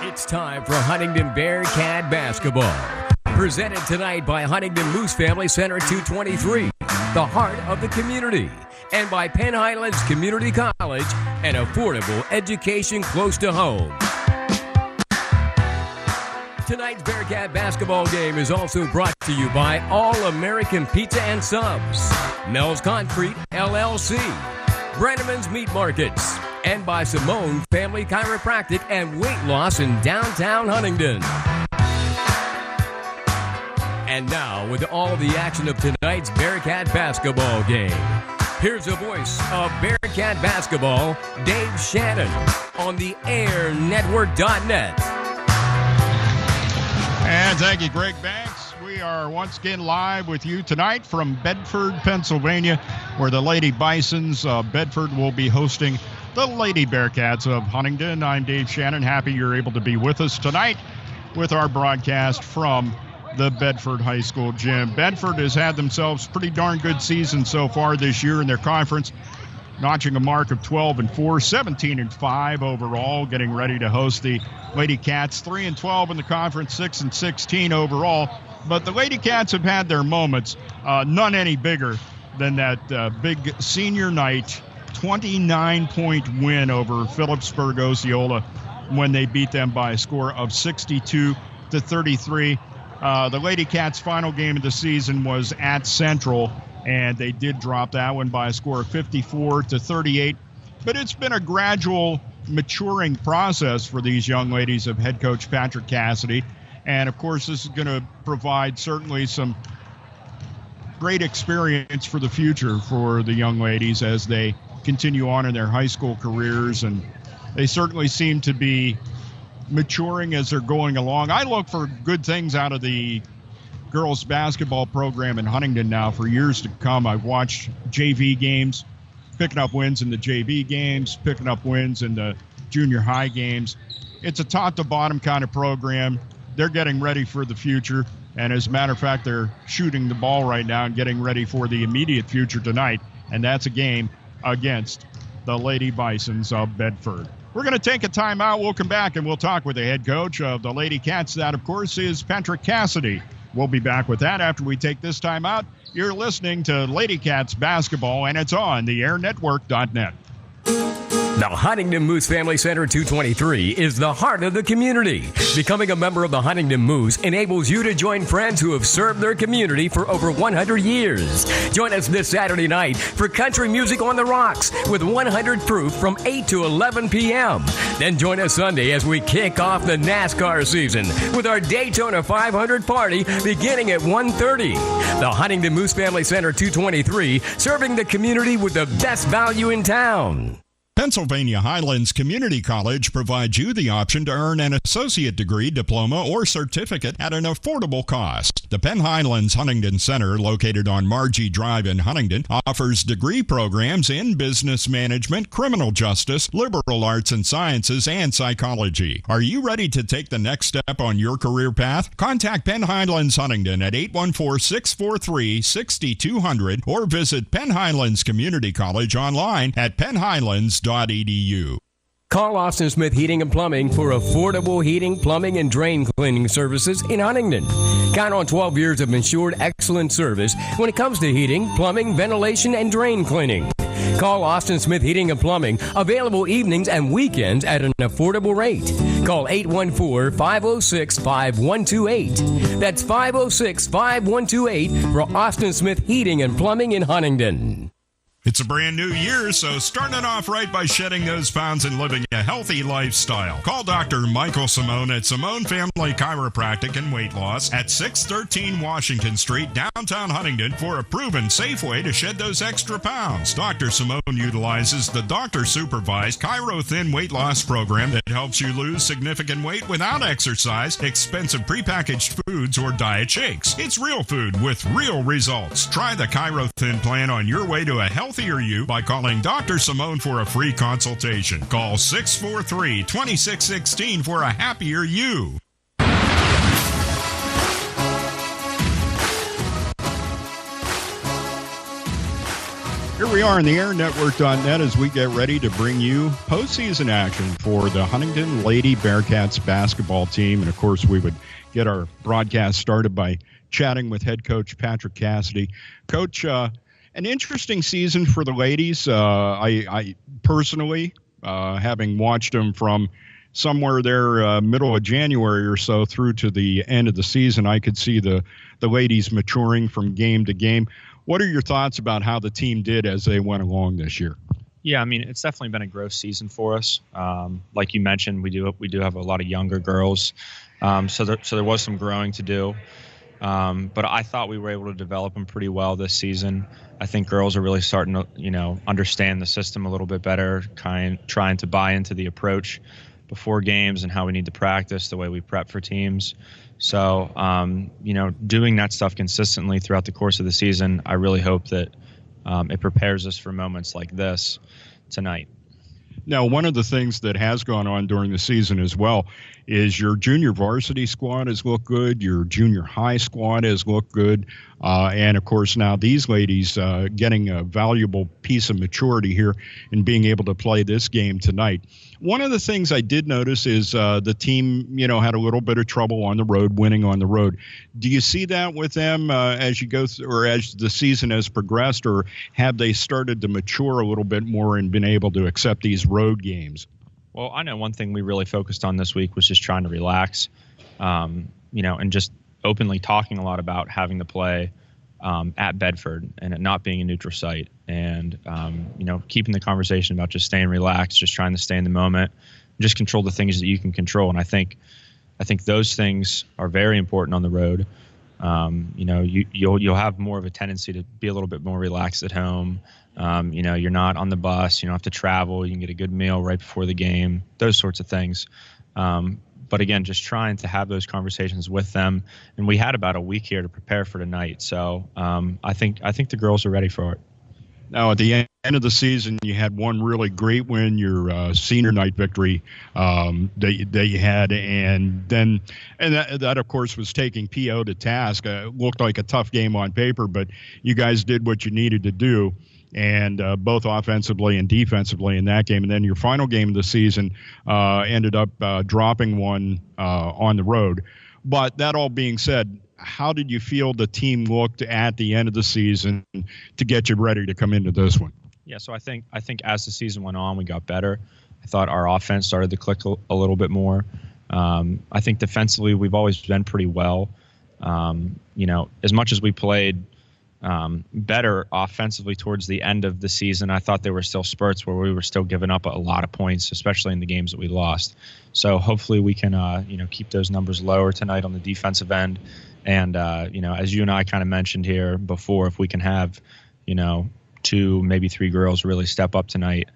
It's time for Huntingdon Bearcat basketball. Presented tonight by Huntingdon Moose Family Center 223, the heart of the community. And by Penn Highlands Community College, an affordable education close to home. Tonight's Bearcat basketball game is also brought to you by All American Pizza and Subs, Mel's Concrete LLC, Brenneman's Meat Markets, and by Simone Family Chiropractic and Weight Loss in downtown Huntingdon. And now, with all the action of tonight's Bearcat basketball game, here's the voice of Bearcat basketball, Dave Shannon, on the airnetwork.net. And thank you, Greg Banks. We are once again live with you tonight from Bedford, Pennsylvania, where the Lady Bisons of Bedford will be hosting the Lady Bearcats of Huntingdon. I'm Dave Shannon. Happy you're able to be with us tonight with our broadcast from the Bedford High School gym. Bedford has had themselves a pretty darn good season so far this year in their conference, notching a mark of 12-4, 17-5 overall, getting ready to host the Lady Cats, 3-12 in the conference, 6-16 overall. But the Lady Cats have had their moments, none any bigger than that big senior night 29-point win over Phillipsburg Osceola when they beat them by a score of 62-33. The Lady Cats' final game of the season was at Central, and they did drop that one by a score of 54-38. But it's been a gradual maturing process for these young ladies of head coach Patrick Cassidy. And, of course, this is going to provide certainly some great experience for the future for the young ladies as they continue on in their high school careers. And they certainly seem to be maturing as they're going along. I look for good things out of the girls basketball program in Huntingdon now for years to come. I've watched JV games, picking up wins in the JV games, picking up wins in the junior high games. It's a top to bottom kind of program. They're getting ready for the future. And as a matter of fact, they're shooting the ball right now and getting ready for the immediate future tonight. And that's a game against the Lady Bisons of Bedford. We're going to take a timeout. We'll come back and we'll talk with the head coach of the Lady Cats. That, of course, is Patrick Cassidy. We'll be back with that after we take this timeout. You're listening to Lady Cats basketball, and it's on the airnetwork.net. The Huntingdon Moose Family Center 223 is the heart of the community. Becoming a member of the Huntingdon Moose enables you to join friends who have served their community for over 100 years. Join us this Saturday night for Country Music on the Rocks with 100 Proof from 8 to 11 p.m. Then join us Sunday as we kick off the NASCAR season with our Daytona 500 party beginning at 1:30. The Huntingdon Moose Family Center 223, serving the community with the best value in town. Pennsylvania Highlands Community College provides you the option to earn an associate degree, diploma, or certificate at an affordable cost. The Penn Highlands Huntingdon Center, located on Margie Drive in Huntingdon, offers degree programs in business management, criminal justice, liberal arts and sciences, and psychology. Are you ready to take the next step on your career path? Contact Penn Highlands Huntingdon at 814-643-6200 or visit Penn Highlands Community College online at pennhighlands.edu. Call Austin Smith Heating and Plumbing for affordable heating, plumbing, and drain cleaning services in Huntingdon. Count on 12 years of ensured excellent service when it comes to heating, plumbing, ventilation, and drain cleaning. Call Austin Smith Heating and Plumbing, available evenings and weekends at an affordable rate. Call 814-506-5128. That's 506-5128 for Austin Smith Heating and Plumbing in Huntingdon. It's a brand new year, so start it off right by shedding those pounds and living a healthy lifestyle. Call Dr. Michael Simone at Simone Family Chiropractic and Weight Loss at 613 Washington Street, downtown Huntingdon, for a proven safe way to shed those extra pounds. Dr. Simone utilizes the doctor-supervised Chiro Thin weight loss program that helps you lose significant weight without exercise, expensive prepackaged foods, or diet shakes. It's real food with real results. Try the Chiro Thin plan on your way to a healthier you by calling Dr. Simone for a free consultation. Call 643-2616 for a happier you. Here we are on the airnetwork.net as we get ready to bring you postseason action for the Huntingdon Lady Bearcats basketball team. And, of course, we would get our broadcast started by chatting with head coach Patrick Cassidy. Coach, an interesting season for the ladies. I personally, having watched them from somewhere there middle of January or so through to the end of the season, I could see the ladies maturing from game to game. What are your thoughts about how the team did as they went along this year? Yeah, I mean, it's definitely been a growth season for us. Like you mentioned, we do have a lot of younger girls, so there was some growing to do. But I thought we were able to develop them pretty well this season. I think girls are really starting to, understand the system a little bit better, trying to buy into the approach before games and how we need to practice, the way we prep for teams. So, doing that stuff consistently throughout the course of the season, I really hope that it prepares us for moments like this tonight. Now, one of the things that has gone on during the season as well is your junior varsity squad has looked good, your junior high squad has looked good, and, of course, now these ladies getting a valuable piece of maturity here and being able to play this game tonight. One of the things I did notice is the team, had a little bit of trouble on the road, winning on the road. Do you see that with them as you go through, or as the season has progressed, or have they started to mature a little bit more and been able to accept these road games? Well, I know one thing we really focused on this week was just trying to relax, and just openly talking a lot about having to play at Bedford and it not being a neutral site, and keeping the conversation about just staying relaxed, just trying to stay in the moment, just control the things that you can control. And I think those things are very important on the road. You'll have more of a tendency to be a little bit more relaxed at home. You're not on the bus, you don't have to travel, you can get a good meal right before the game, those sorts of things. But again, just trying to have those conversations with them. And we had about a week here to prepare for tonight. So I think the girls are ready for it. Now, at the end of the season, you had one really great win, your senior night victory that you had. And that, of course, was taking PO to task. Looked like a tough game on paper, but you guys did what you needed to do, and both offensively and defensively in that game. And then your final game of the season ended up dropping one on the road. But that all being said, how did you feel the team looked at the end of the season to get you ready to come into this one? Yeah, so I think as the season went on, we got better. I thought our offense started to click a little bit more. I think defensively, we've always been pretty well. As much as we played better offensively towards the end of the season, I thought there were still spurts where we were still giving up a lot of points, especially in the games that we lost. So hopefully we can, keep those numbers lower tonight on the defensive end. And, as you and I kind of mentioned here before, if we can have, 2, maybe 3 girls really step up tonight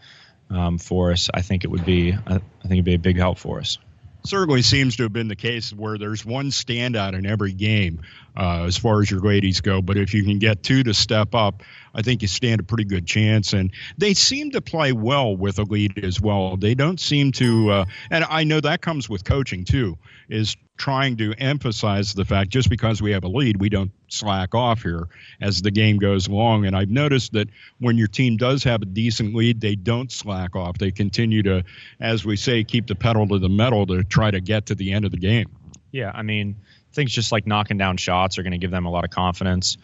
for us, I think it'd be a big help for us. Certainly seems to have been the case where there's one standout in every game as far as your ladies go. But if you can get 2 to step up, I think you stand a pretty good chance. And they seem to play well with a lead as well. They don't seem to and I know that comes with coaching, too, is trying to emphasize the fact just because we have a lead, we don't slack off here as the game goes along. And I've noticed that when your team does have a decent lead, they don't slack off. They continue to, as we say, keep the pedal to the metal to try to get to the end of the game. Yeah, I mean, things just like knocking down shots are going to give them a lot of confidence.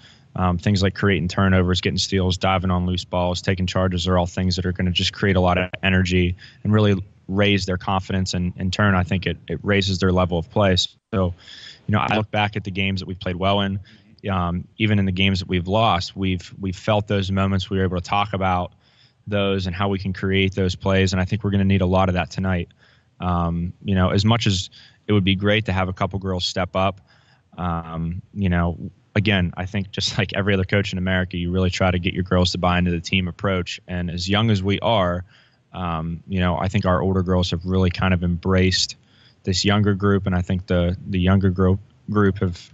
Things like creating turnovers, getting steals, diving on loose balls, taking charges are all things that are going to just create a lot of energy and really raise their confidence, and in turn, I think it raises their level of play. So, I look back at the games that we've played well in, even in the games that we've lost, we've felt those moments. We were able to talk about those and how we can create those plays, and I think we're going to need a lot of that tonight. As much as it would be great to have a couple girls step up, again, I think just like every other coach in America, you really try to get your girls to buy into the team approach. And as young as we are, I think our older girls have really kind of embraced this younger group, and I think the younger group have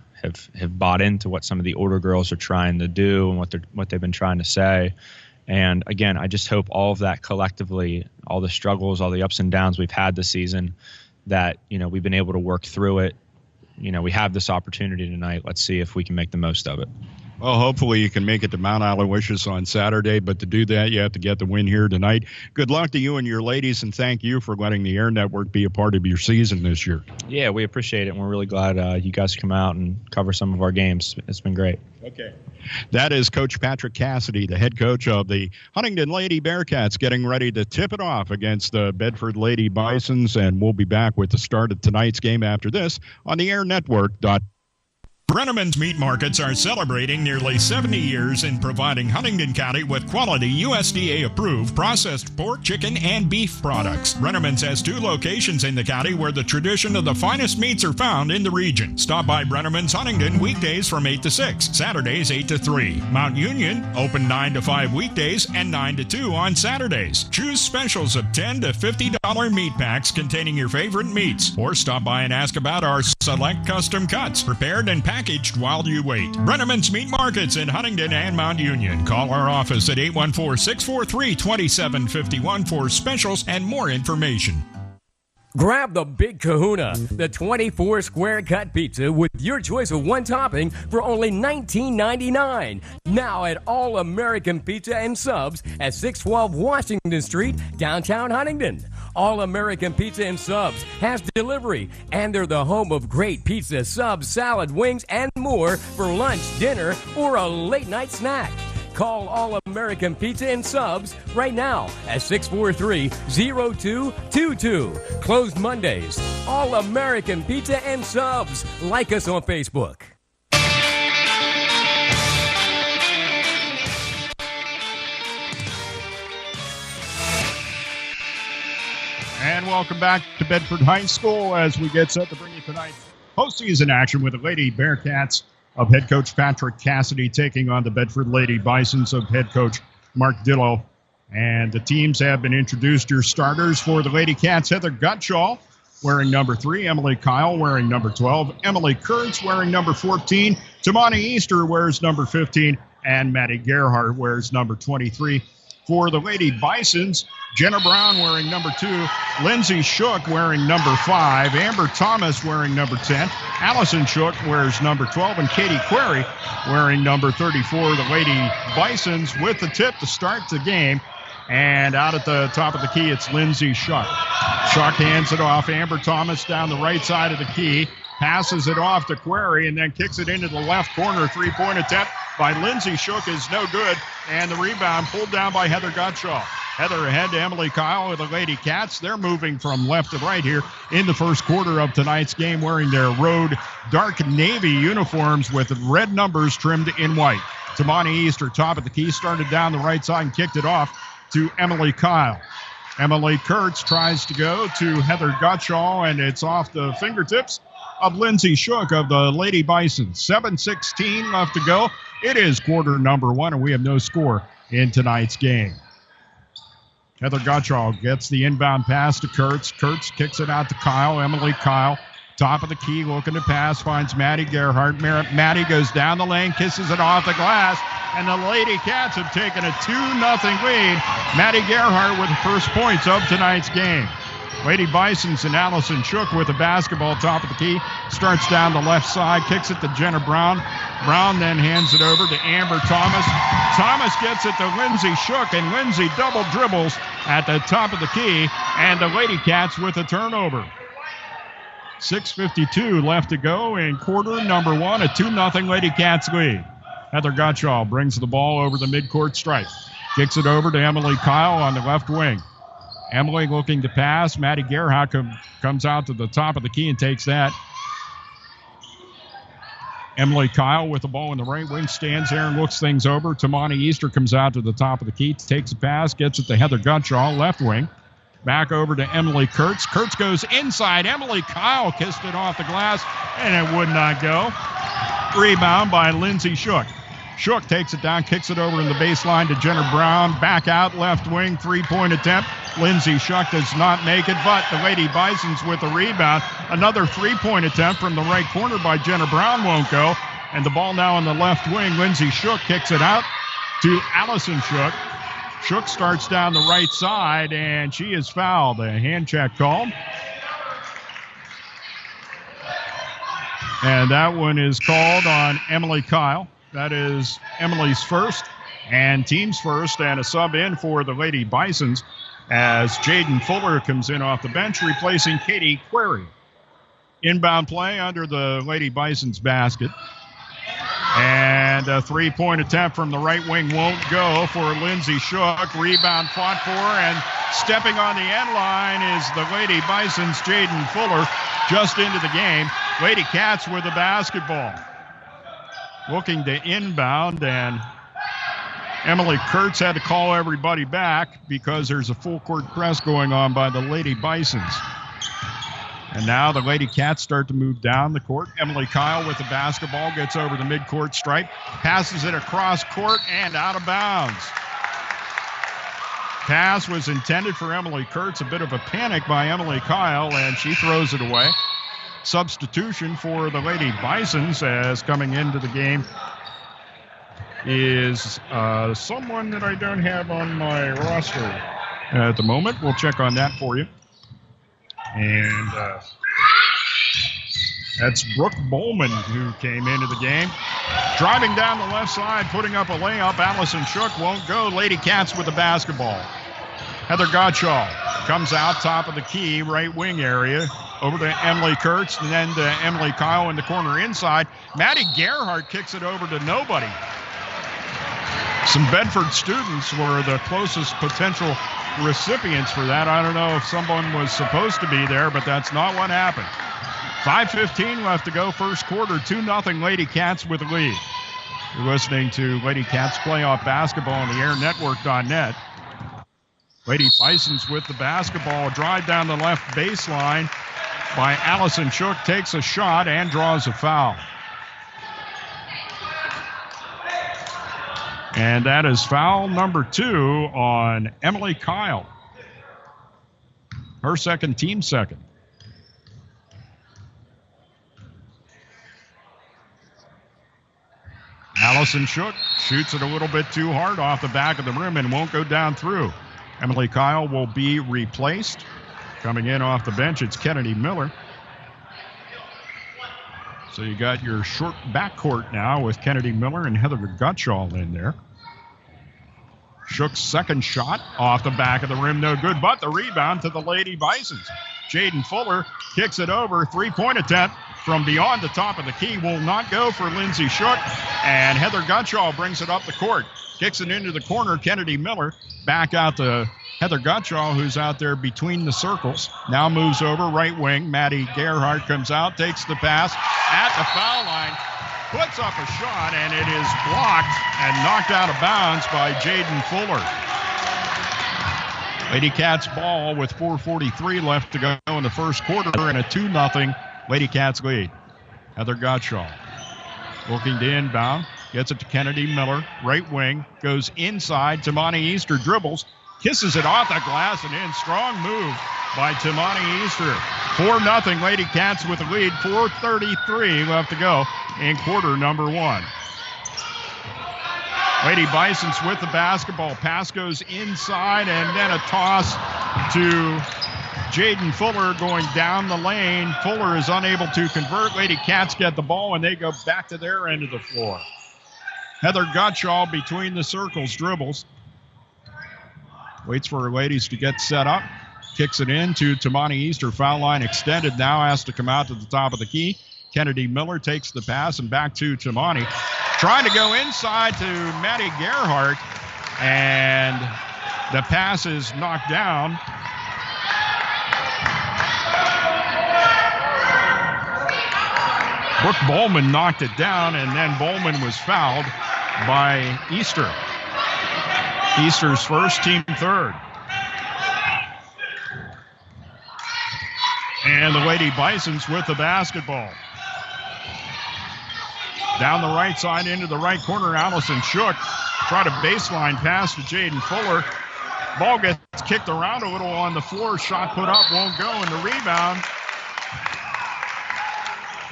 bought into what some of the older girls are trying to do and what they've been trying to say. And again, I just hope all of that collectively, all the struggles, all the ups and downs we've had this season, that we've been able to work through it. We have this opportunity tonight. Let's see if we can make the most of it. Well, hopefully you can make it to Mount Aloysius on Saturday, but to do that, you have to get the win here tonight. Good luck to you and your ladies, and thank you for letting the Air Network be a part of your season this year. Yeah, we appreciate it, and we're really glad you guys come out and cover some of our games. It's been great. Okay. That is Coach Patrick Cassidy, the head coach of the Huntingdon Lady Bearcats, getting ready to tip it off against the Bedford Lady Bisons, and we'll be back with the start of tonight's game after this on the Air Network. Brenneman's Meat Markets are celebrating nearly 70 years in providing Huntingdon County with quality USDA-approved processed pork, chicken, and beef products. Brenneman's has 2 locations in the county where the tradition of the finest meats are found in the region. Stop by Brenneman's Huntingdon weekdays from 8 to 6, Saturdays 8 to 3. Mount Union, open 9 to 5 weekdays and 9 to 2 on Saturdays. Choose specials of $10 to $50 meat packs containing your favorite meats. Or stop by and ask about our select custom cuts, prepared and packaged while you wait. Brenneman's Meat Markets in Huntingdon and Mount Union. Call our office at 814-643-2751 for specials and more information. Grab the Big Kahuna, the 24 square cut pizza with your choice of one topping for only $19.99. Now at All American Pizza and Subs at 612 Washington Street, downtown Huntingdon. All American Pizza and Subs has delivery, and they're the home of great pizza, subs, salad, wings, and more for lunch, dinner, or a late night snack. Call All American Pizza and Subs right now at 643-0222. Closed Mondays. All American Pizza and Subs. Like us on Facebook. And welcome back to Bedford High School as we get set to bring you tonight's postseason action with the Lady Bearcats of head coach Patrick Cassidy taking on the Bedford Lady Bisons of head coach Mark Dillow. And the teams have been introduced. Your starters for the Lady Cats: Heather Gutschall wearing number 3, Emily Kyle wearing number 12, Emily Kurtz wearing number 14, Tamani Easter wears number 15, and Maddie Gerhardt wears number 23. For the Lady Bisons, Jenna Brown wearing number 2, Lindsay Shook wearing number 5, Amber Thomas wearing number 10, Allison Shook wears number 12, and Katie Query wearing number 34. The Lady Bisons with the tip to start the game. And out at the top of the key, it's Lindsay Shook. Shook hands it off. Amber Thomas down the right side of the key, passes it off to Query, and then kicks it into the left corner. 3-point attempt by Lindsay Shook is no good, and the rebound pulled down by Heather Gutschall. Heather ahead to Emily Kyle with the Lady Cats. They're moving from left to right here in the first quarter of tonight's game, wearing their road dark navy uniforms with red numbers trimmed in white. Tamani Easter, top of the key, started down the right side and kicked it off to Emily Kyle. Emily Kurtz tries to go to Heather Gutschall, and it's off the fingertips of Lindsay Shook of the Lady Bison. 7:16 left to go. It is quarter number 1, and we have no score in tonight's game. Heather Gutschall gets the inbound pass to Kurtz. Kurtz kicks it out to Kyle. Emily Kyle, top of the key, looking to pass, finds Maddie Gerhardt. Maddie goes down the lane, kisses it off the glass, and the Lady Cats have taken a 2-0 lead. Maddie Gerhardt with the first points of tonight's game. Lady Bisons and Allison Shook with the basketball, top of the key, starts down the left side, kicks it to Jenna Brown. Brown then hands it over to Amber Thomas. Thomas gets it to Lindsay Shook, and Lindsay double dribbles at the top of the key, and the Lady Cats with a turnover. 6:52 left to go in quarter number 1, a 2-0 Lady Cats lead. Heather Gutschall brings the ball over the midcourt stripe, kicks it over to Emily Kyle on the left wing. Emily looking to pass. Maddie Gerhardt comes out to the top of the key and takes that. Emily Kyle with the ball in the right wing, stands there and looks things over. Tamani Easter comes out to the top of the key, takes a pass, gets it to Heather Gutschall, left wing. Back over to Emily Kurtz. Kurtz goes inside. Emily Kyle kissed it off the glass, and it would not go. Rebound by Lindsay Shook. Shook takes it down, kicks it over in the baseline to Jenna Brown. Back out, left wing, 3-point attempt. Lindsay Shook does not make it, but the Lady Bisons with the rebound. Another 3-point attempt from the right corner by Jenna Brown won't go. And the ball now on the left wing. Lindsay Shook kicks it out to Allison Shook. Shook starts down the right side, and she is fouled. A hand check called. And that one is called on Emily Kyle. That is Emily's first and team's first, and a sub in for the Lady Bisons as Jaden Fuller comes in off the bench, replacing Katie Query. Inbound play under the Lady Bison's basket. And a three-point attempt from the right wing won't go for Lindsay Shook. Rebound fought for, and stepping on the end line is the Lady Bison's Jaden Fuller, just into the game. Lady Cats with the basketball. Looking to inbound, and Emily Kurtz had to call everybody back because there's a full court press going on by the Lady Bisons. And now the Lady Cats start to move down the court. Emily Kyle with the basketball gets over the midcourt stripe, passes it across court and out of bounds. Pass was intended for Emily Kurtz, a bit of a panic by Emily Kyle, and she throws it away. Substitution for the Lady Bisons as coming into the game is someone that I don't have on my roster at the moment. We'll check on that for you. And that's Brooke Bowman who came into the game. Driving down the left side, putting up a layup. Allison Shook won't go. Lady Cats with the basketball. Heather Gottschall comes out top of the key, right wing area. Over to Emily Kurtz, and then to Emily Kyle in the corner inside. Maddie Gerhardt kicks it over to nobody. Some Bedford students were the closest potential recipients for that. I don't know if someone was supposed to be there, but that's not what happened. 5:15 left to go, first quarter, 2-0 Lady Cats with the lead. You're listening to Lady Cats playoff basketball on the airnetwork.net. Lady Bisons with the basketball, drive down the left baseline by Allison Shook, takes a shot and draws a foul. And that is foul number 2 on Emily Kyle. Her second, team second. Allison Shook shoots it a little bit too hard off the back of the rim and won't go down through. Emily Kyle will be replaced. Coming in off the bench, it's Kennedy Miller. So you got your short backcourt now with Kennedy Miller and Heather Gottschall in there. Shook's second shot off the back of the rim, no good, but the rebound to the Lady Bisons. Jaden Fuller kicks it over. Three-point attempt from beyond the top of the key will not go for Lindsay Shook, and Heather Gottschall brings it up the court. Kicks it into the corner. Kennedy Miller back out to Heather Gottschall, who's out there between the circles. Now moves over right wing. Maddie Gerhardt comes out, takes the pass at the foul line, puts up a shot, and it is blocked and knocked out of bounds by Jaden Fuller. Lady Cats ball with 4:43 left to go in the first quarter and a 2-0 Lady Cats lead. Heather Gottschall looking to inbound, gets it to Kennedy Miller, right wing, goes inside. Tamani Easter dribbles, kisses it off the glass and in. Strong move by Tamani Easter. 4-0 Lady Cats with the lead. 4:33 left to go in quarter number 1. Lady Bisons with the basketball. Pass goes inside and then a toss to Jaden Fuller going down the lane. Fuller is unable to convert. Lady Cats get the ball and they go back to their end of the floor. Heather Gottschall between the circles dribbles. Waits for her ladies to get set up. Kicks it in to Tamani Easter. Foul line extended now. Has to come out to the top of the key. Kennedy Miller takes the pass and back to Tamani. Trying to go inside to Maddie Gerhardt. And the pass is knocked down. Brooke Bowman knocked it down, and then Bowman was fouled by Easter. Easter's first, team third. And the Lady Bisons with the basketball. Down the right side into the right corner, Allison Shook. Tried a baseline pass to Jaden Fuller. Ball gets kicked around a little on the floor. Shot put up, won't go, and the rebound.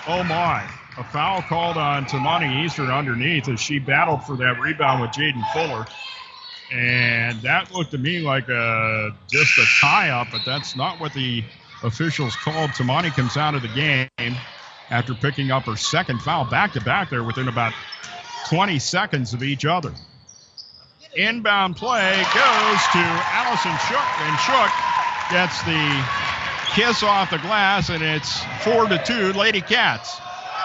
Oh my. A foul called on Tamani Easter underneath as she battled for that rebound with Jaden Fuller. And that looked to me like just a tie-up, but that's not what the officials called. Tamani comes out of the game after picking up her second foul back-to-back there within about 20 seconds of each other. Inbound play goes to Allison Shook, and Shook gets the kiss off the glass, and it's 4-2 Lady Cats.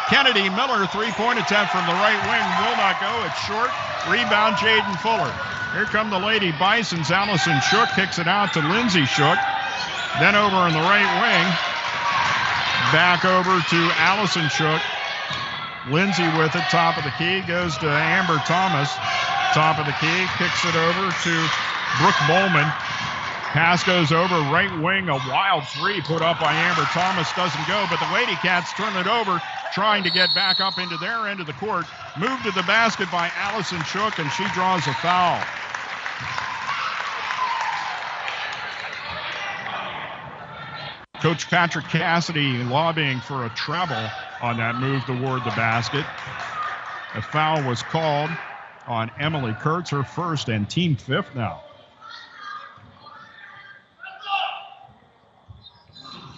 Kennedy Miller, three-point attempt from the right wing, will not go. It's short. Rebound, Jaden Fuller. Here come the Lady Bisons. Allison Shook kicks it out to Lindsay Shook. Then over in the right wing, back over to Allison Shook. Lindsay with it, top of the key, goes to Amber Thomas. Top of the key, kicks it over to Brooke Bowman. Pass goes over, right wing, a wild three put up by Amber Thomas, doesn't go, but the Lady Cats turn it over, trying to get back up into their end of the court. Moved to the basket by Allison Shook, and she draws a foul. Coach Patrick Cassidy lobbying for a travel on that move toward the basket. A foul was called on Emily Kurtz, her first and team fifth now.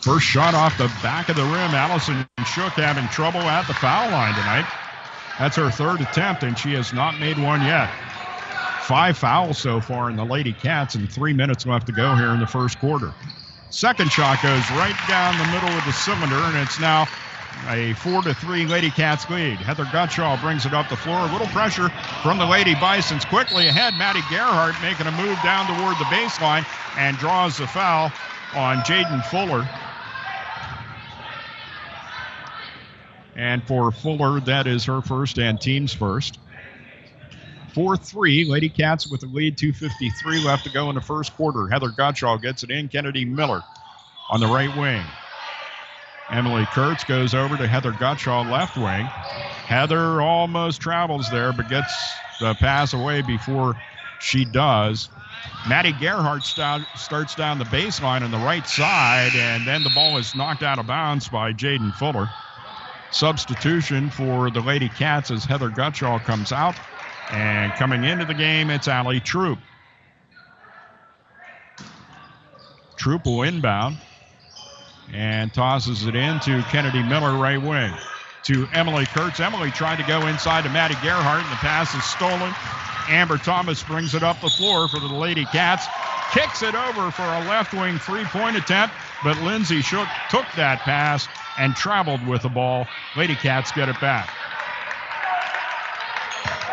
First shot off the back of the rim. Allison Shook having trouble at the foul line tonight. That's her third attempt, and she has not made one yet. 5 fouls so far in the Lady Cats, and 3 minutes left to go here in the first quarter. Second shot goes right down the middle of the cylinder, and it's now a 4-3 Lady Cats lead. Heather Gutschall brings it up the floor. A little pressure from the Lady Bisons. Quickly ahead, Maddie Gerhardt making a move down toward the baseline and draws the foul on Jaden Fuller. And for Fuller, that is her first and team's first. 4-3, Lady Cats with a lead, 2:53 left to go in the first quarter. Heather Gutschall gets it in. Kennedy Miller on the right wing. Emily Kurtz goes over to Heather Gutschall, left wing. Heather almost travels there, but gets the pass away before she does. Maddie Gerhardt starts down the baseline on the right side, and then the ball is knocked out of bounds by Jaden Fuller. Substitution for the Lady Cats as Heather Gutschall comes out. And coming into the game, it's Allie Troop. Troop will inbound and tosses it in to Kennedy Miller, right wing. To Emily Kurtz. Emily tried to go inside to Maddie Gerhardt, and the pass is stolen. Amber Thomas brings it up the floor for the Lady Cats. Kicks it over for a left wing three-point attempt, but Lindsay Shook took that pass and traveled with the ball. Lady Cats get it back.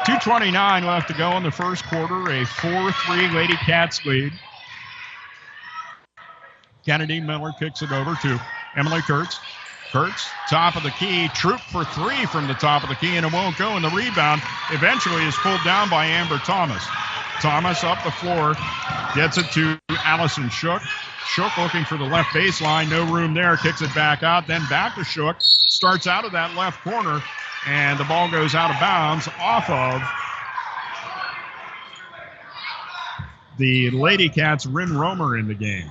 2:29 left to go in the first quarter. A 4-3 Lady Cats lead. Kennedy Miller kicks it over to Emily Kurtz. Kurtz, top of the key. Troop for three from the top of the key, and it won't go. And the rebound eventually is pulled down by Amber Thomas. Thomas up the floor, gets it to Allison Shook. Shook looking for the left baseline. No room there. Kicks it back out. Then back to Shook. Starts out of that left corner. And the ball goes out of bounds off of the Lady Cats' Rin Romer in the game.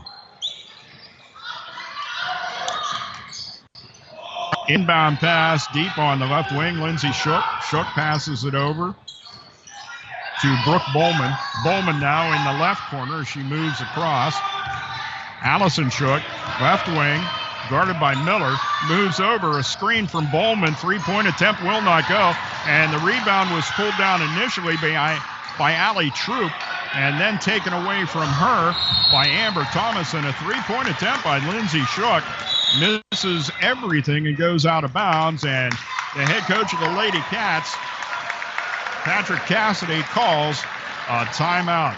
Inbound pass deep on the left wing. Lindsay Shook. Shook passes it over to Brooke Bowman. Bowman now in the left corner as she moves across. Allison Shook, left wing. Guarded by Miller, moves over, a screen from Bowman, three-point attempt will not go, and the rebound was pulled down initially by Allie Troop, and then taken away from her by Amber Thomas, and a three-point attempt by Lindsay Shook misses everything and goes out of bounds, and the head coach of the Lady Cats, Patrick Cassidy, calls a timeout.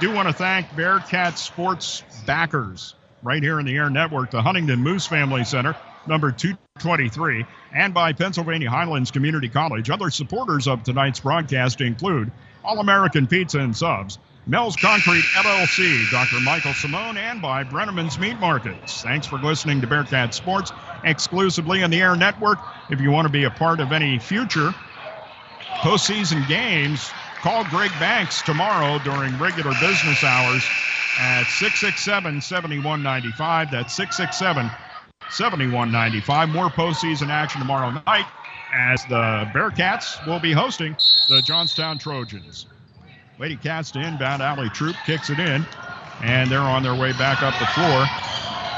Do want to thank Bearcat Sports backers right here in the Air Network, the Huntingdon Moose Family Center, number 223, and by Pennsylvania Highlands Community College. Other supporters of tonight's broadcast include All-American Pizza and Subs, Mel's Concrete LLC, Dr. Michael Simone, and by Brenneman's Meat Markets. Thanks for listening to Bearcat Sports exclusively on the Air Network. If you want to be a part of any future postseason games, call Greg Banks tomorrow during regular business hours at 667-7195. That's 667-7195. More postseason action tomorrow night as the Bearcats will be hosting the Johnstown Trojans. Lady Cats to inbound. Allie Troop kicks it in, and they're on their way back up the floor.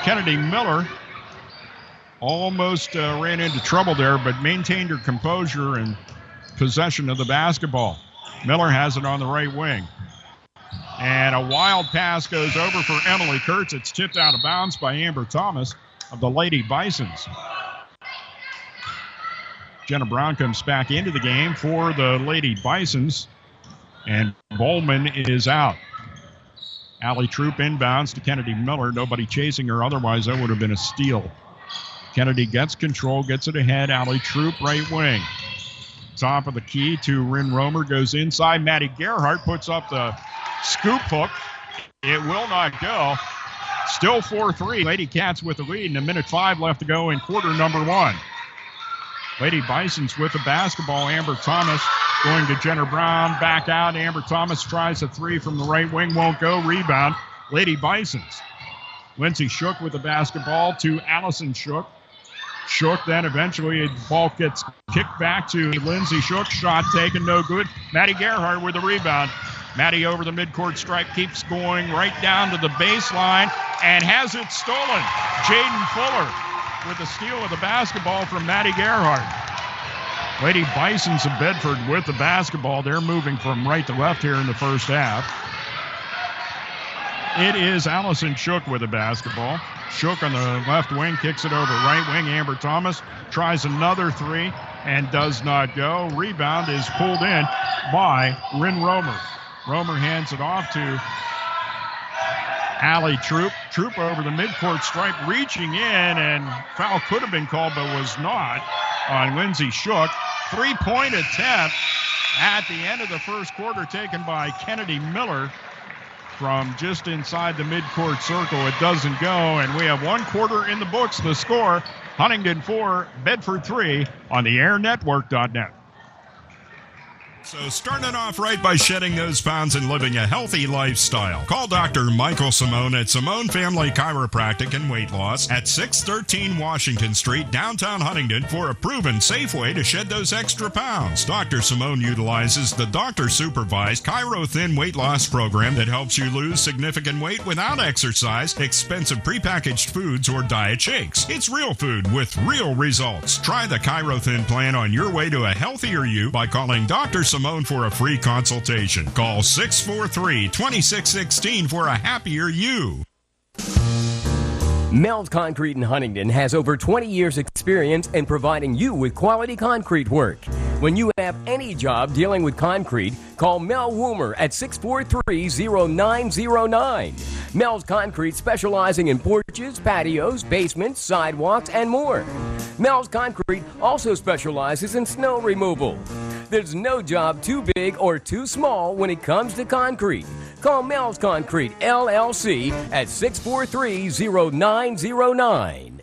Kennedy Miller almost ran into trouble there, but maintained her composure and possession of the basketball. Miller has it on the right wing. And a wild pass goes over for Emily Kurtz. It's tipped out of bounds by Amber Thomas of the Lady Bisons. Jenna Brown comes back into the game for the Lady Bisons. And Bowman is out. Allie Troop inbounds to Kennedy Miller. Nobody chasing her. Otherwise, that would have been a steal. Kennedy gets control, gets it ahead. Allie Troop, right wing. Top of the key to Rin Romer. Goes inside. Maddie Gerhardt puts up the scoop hook. It will not go. Still 4-3. Lady Cats with the lead. And 1:05 left to go in quarter number 1. Lady Bisons with the basketball. Amber Thomas going to Jenna Brown. Back out. Amber Thomas tries a three from the right wing. Won't go. Rebound. Lady Bisons. Lindsay Shook with the basketball to Allison Shook. Shook then eventually the ball gets kicked back to Lindsay Shook. Shot taken. No good. Maddie Gerhardt with the rebound. Maddie over the midcourt stripe, keeps going right down to the baseline and has it stolen. Jaden Fuller with the steal of the basketball from Maddie Gerhardt. Lady Bisons of Bedford with the basketball. They're moving from right to left here in the first half. It is Allison Shook with the basketball. Shook on the left wing, kicks it over right wing. Amber Thomas tries another three and does not go. Rebound is pulled in by Rin Romer. Romer hands it off to Allie Troop. Troop over the midcourt stripe, reaching in, and foul could have been called but was not on Lindsay Shook. 3-point attempt at the end of the first quarter taken by Kennedy Miller from just inside the midcourt circle. It doesn't go, and we have 1 quarter in the books. The score, Huntingdon 4, Bedford 3 on the airnetwork.net. So start it off right by shedding those pounds and living a healthy lifestyle. Call Dr. Michael Simone at Simone Family Chiropractic and Weight Loss at 613 Washington Street, downtown Huntingdon, for a proven safe way to shed those extra pounds. Dr. Simone utilizes the doctor-supervised Chiro Thin weight loss program that helps you lose significant weight without exercise, expensive prepackaged foods, or diet shakes. It's real food with real results. Try the Chiro Thin plan on your way to a healthier you by calling Dr. Simone for a free consultation. Call 643-2616 for a happier you. Mel's Concrete in Huntingdon has over 20 years experience in providing you with quality concrete work. When you have any job dealing with concrete, call Mel Woomer at 643-0909. Mel's Concrete specializing in porches, patios, basements, sidewalks, and more. Mel's Concrete also specializes in snow removal. There's no job too big or too small when it comes to concrete. Call Mel's Concrete, LLC at 643-0909.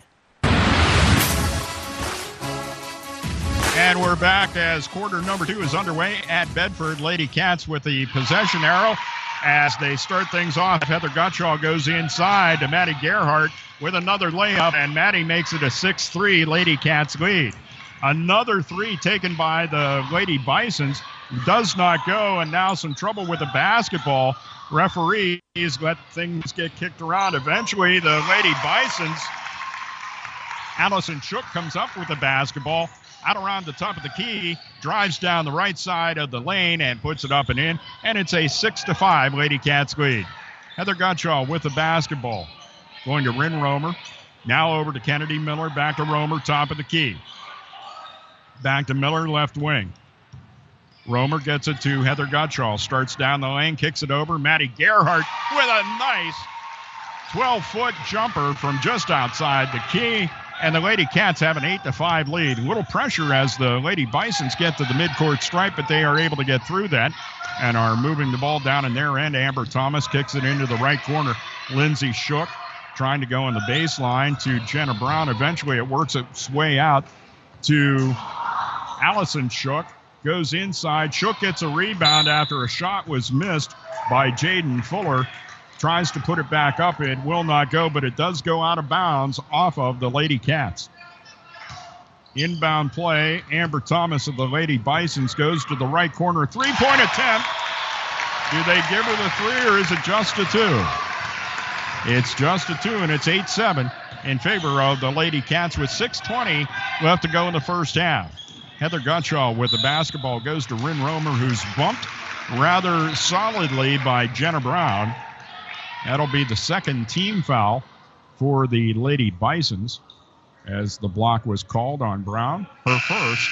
And we're back as quarter number 2 is underway at Bedford. Lady Cats with the possession arrow as they start things off. Heather Gutschall goes inside to Maddie Gerhardt with another layup, and Maddie makes it a 6-3 Lady Cats lead. Another three taken by the Lady Bisons. Does not go, and now some trouble with the basketball. Referees let things get kicked around. Eventually, the Lady Bisons, Allison Shook comes up with the basketball. Out around the top of the key, drives down the right side of the lane and puts it up and in. And it's a 6-5 Lady Cats lead. Heather Gutschall with the basketball. Going to Rin Romer. Now over to Kennedy Miller. Back to Romer, top of the key. Back to Miller, left wing. Romer gets it to Heather Gutschall. Starts down the lane, kicks it over. Maddie Gerhardt with a nice 12-foot jumper from just outside the key. And the Lady Cats have an 8-5 lead. A little pressure as the Lady Bisons get to the midcourt stripe, but they are able to get through that and are moving the ball down in their end. Amber Thomas kicks it into the right corner. Lindsay Shook trying to go on the baseline to Jenna Brown. Eventually it works its way out to Allison Shook. Goes inside. Shook gets a rebound after a shot was missed by Jaden Fuller. Tries to put it back up. It will not go, but it does go out of bounds off of the Lady Cats. Inbound play. Amber Thomas of the Lady Bisons goes to the right corner. 3-point attempt. Do they give her the three, or is it just a two? It's just a two, and it's 8-7 in favor of the Lady Cats with 6:20 left to go in the first half. Heather Gutschall with the basketball goes to Rin Romer, who's bumped rather solidly by Jenna Brown. That'll be the second team foul for the Lady Bisons as the block was called on Brown. Her first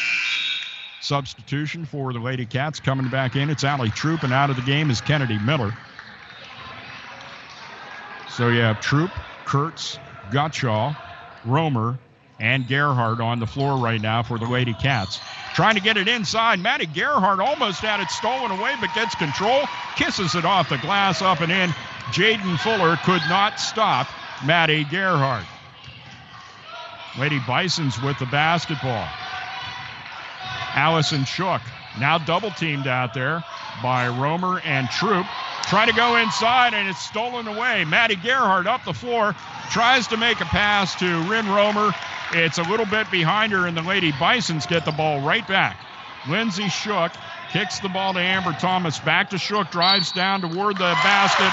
substitution for the Lady Cats coming back in. It's Allie Troop, and out of the game is Kennedy Miller. So you have Troop, Kurtz, Gutschall, Romer, and Gerhardt on the floor right now for the Lady Cats. Trying to get it inside. Maddie Gerhardt almost had it stolen away, but gets control. Kisses it off the glass, up and in. Jaden Fuller could not stop Maddie Gerhardt. Lady Bisons with the basketball. Allison Shook now double teamed out there by Romer and Troop. Trying to go inside, and it's stolen away. Maddie Gerhardt up the floor, tries to make a pass to Rin Romer. It's a little bit behind her, and the Lady Bisons get the ball right back. Lindsay Shook kicks the ball to Amber Thomas. Back to Shook, drives down toward the basket,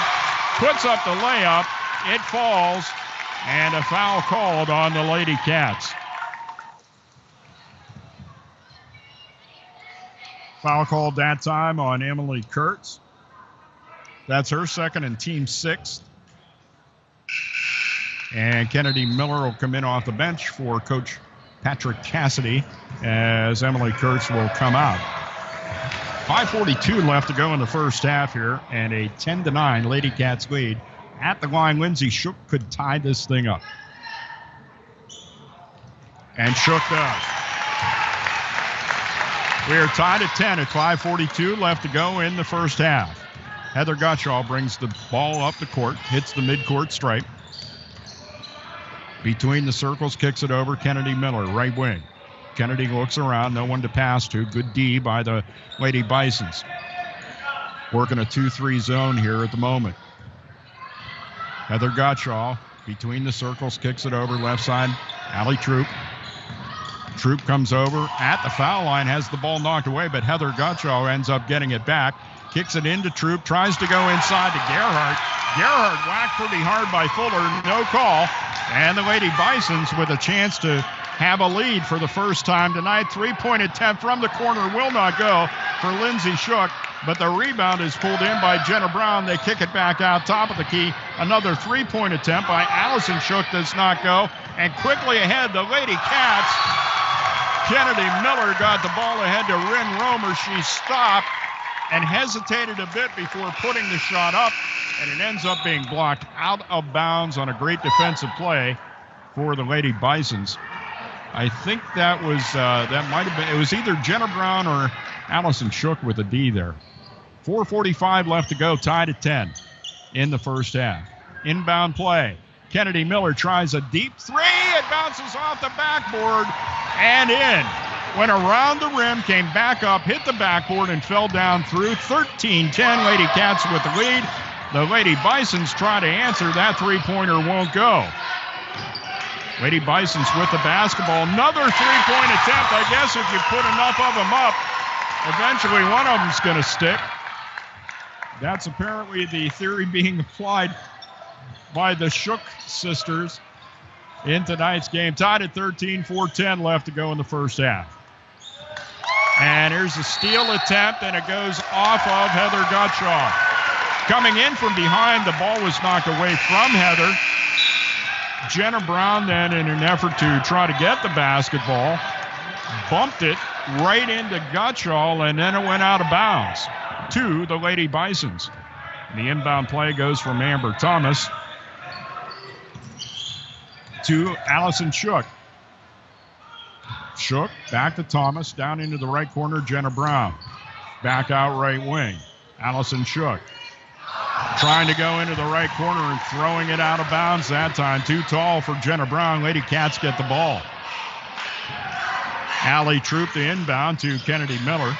puts up the layup. It falls, and a foul called on the Lady Cats. Foul called that time on Emily Kurtz. That's her second and team sixth. And Kennedy Miller will come in off the bench for Coach Patrick Cassidy as Emily Kurtz will come out. 5:42 left to go in the first half here, and a 10-9 Lady Cats lead. At the line, Lindsay Shook could tie this thing up. And Shook does. We are tied at 10 at 5:42 left to go in the first half. Heather Gutschall brings the ball up the court, hits the midcourt stripe. Between the circles, kicks it over. Kennedy Miller, right wing. Kennedy looks around, no one to pass to. Good D by the Lady Bisons. Working a 2-3 zone here at the moment. Heather Gutschall, between the circles, kicks it over left side. Allie Troop. Troop comes over at the foul line, has the ball knocked away, but Heather Gutschall ends up getting it back. Kicks it into Troop, tries to go inside to Gerhardt. Gerhardt whacked pretty hard by Fuller, no call. And the Lady Bisons with a chance to have a lead for the first time tonight. 3-point attempt from the corner will not go for Lindsay Shook, but the rebound is pulled in by Jenna Brown. They kick it back out top of the key. Another 3-point attempt by Allison Shook does not go. And quickly ahead, the Lady Cats. Kennedy Miller got the ball ahead to Rin Romer. She stopped and hesitated a bit before putting the shot up, and it ends up being blocked out of bounds on a great defensive play for the Lady Bisons. I think that was that might have been, it was either Jenna Brown or Allison Shook with a D there. 4:45 left to go, tied at 10 in the first half. Inbound play. Kennedy Miller tries a deep three. It bounces off the backboard and in. Went around the rim, came back up, hit the backboard, and fell down through. 13-10, Lady Cats with the lead. The Lady Bisons try to answer. That three-pointer won't go. Lady Bisons with the basketball. Another three-point attempt. I guess if you put enough of them up, eventually one of them's going to stick. That's apparently the theory being applied by the Shook sisters in tonight's game. Tied at 13, 4:10 left to go in the first half. And here's a steal attempt, and it goes off of Heather Gutschall. Coming in from behind, the ball was knocked away from Heather. Jenna Brown then, in an effort to try to get the basketball, bumped it right into Gutschall, and then it went out of bounds to the Lady Bisons. The inbound play goes from Amber Thomas to Allison Shook. Shook back to Thomas, down into the right corner, Jenna Brown. Back out right wing, Allison Shook. Trying to go into the right corner and throwing it out of bounds that time. Too tall for Jenna Brown. Lady Cats get the ball. Allie Troop the inbound to Kennedy Miller.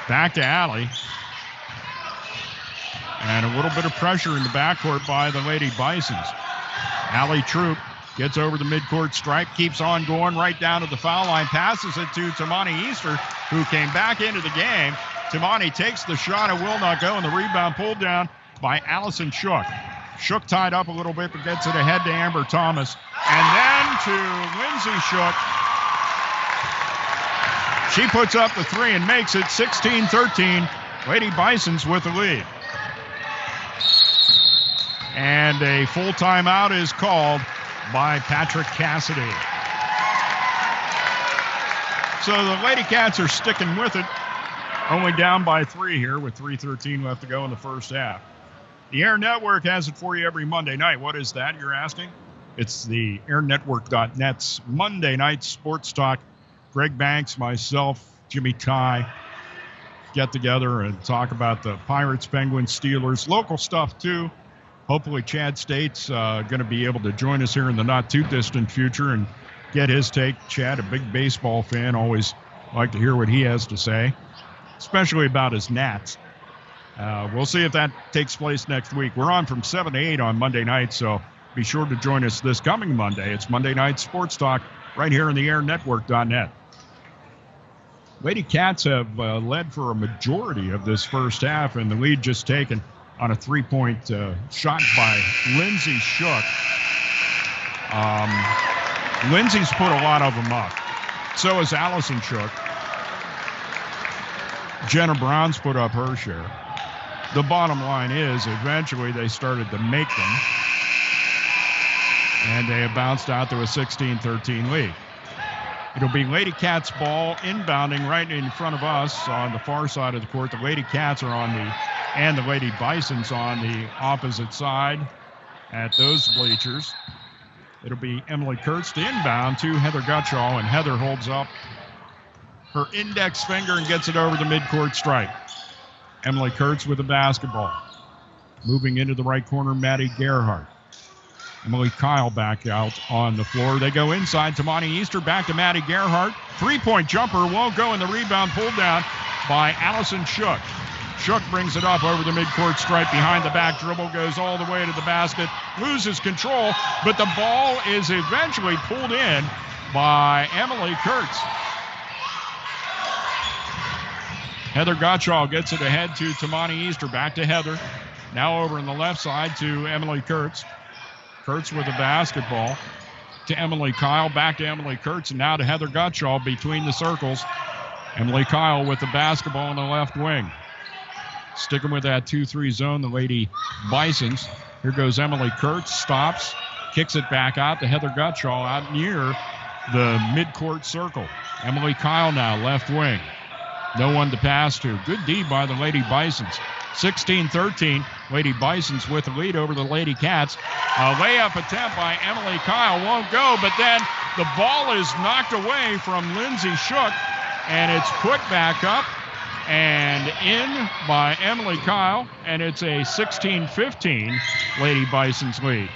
Back to Allie. And a little bit of pressure in the backcourt by the Lady Bisons. Allie Troop gets over the midcourt stripe, keeps on going right down to the foul line, passes it to Tamani Easter, who came back into the game. Tamani takes the shot, it will not go, and the rebound pulled down by Allison Shook. Shook tied up a little bit, but gets it ahead to Amber Thomas. And then to Lindsay Shook. She puts up the three and makes it 16-13. Lady Bisons with the lead. And a full timeout is called by Patrick Cassidy. So the Lady Cats are sticking with it. Only down by 3 here with 3:13 left to go in the first half. The Air Network has it for you every Monday night. What is that, you're asking? It's the airnetwork.net's Monday night sports talk. Greg Banks, myself, Jimmy Ty get together and talk about the Pirates, Penguins, Steelers, local stuff too. Hopefully Chad State's going to be able to join us here in the not too distant future and get his take. Chad, a big baseball fan, always like to hear what he has to say, especially about his Nats. We'll see if that takes place next week. We're on from 7 to 8 on Monday night, so be sure to join us this coming Monday. It's Monday Night Sports Talk right here in the airnetwork.net. Lady Cats have led for a majority of this first half, and the lead just taken on a three-point shot by Lindsay Shook. Lindsay's put a lot of them up. So has Allison Shook. Jenna Brown's put up her share. The bottom line is eventually they started to make them, and they have bounced out to a 16-13 lead. It'll be Lady Cats ball inbounding right in front of us on the far side of the court. The Lady Cats are on and the Lady Bisons on the opposite side at those bleachers. It'll be Emily Kurtz to inbound to Heather Gutschall, and Heather holds up her index finger and gets it over the midcourt stripe. Emily Kurtz with the basketball. Moving into the right corner, Maddie Gerhardt. Emily Kyle back out on the floor. They go inside. Tamani Easter back to Maddie Gerhardt. Three-point jumper won't go, and the rebound pulled down by Allison Shook. Shook brings it up over the midcourt stripe behind the back dribble, goes all the way to the basket, loses control, but the ball is eventually pulled in by Emily Kurtz. Heather Gottschall gets it ahead to Tamani Easter. Back to Heather. Now over on the left side to Emily Kurtz. Kurtz with the basketball to Emily Kyle. Back to Emily Kurtz, and now to Heather Gottschall between the circles. Emily Kyle with the basketball in the left wing. Sticking with that 2-3 zone, the Lady Bisons. Here goes Emily Kurtz, stops, kicks it back out to Heather Gottschall out near the midcourt circle. Emily Kyle now, left wing. No one to pass to. Good D by the Lady Bisons. 16-13. Lady Bisons with the lead over the Lady Cats. A layup attempt by Emily Kyle won't go, but then the ball is knocked away from Lindsay Shook, and it's put back up and in by Emily Kyle, and it's a 16-15 Lady Bisons lead.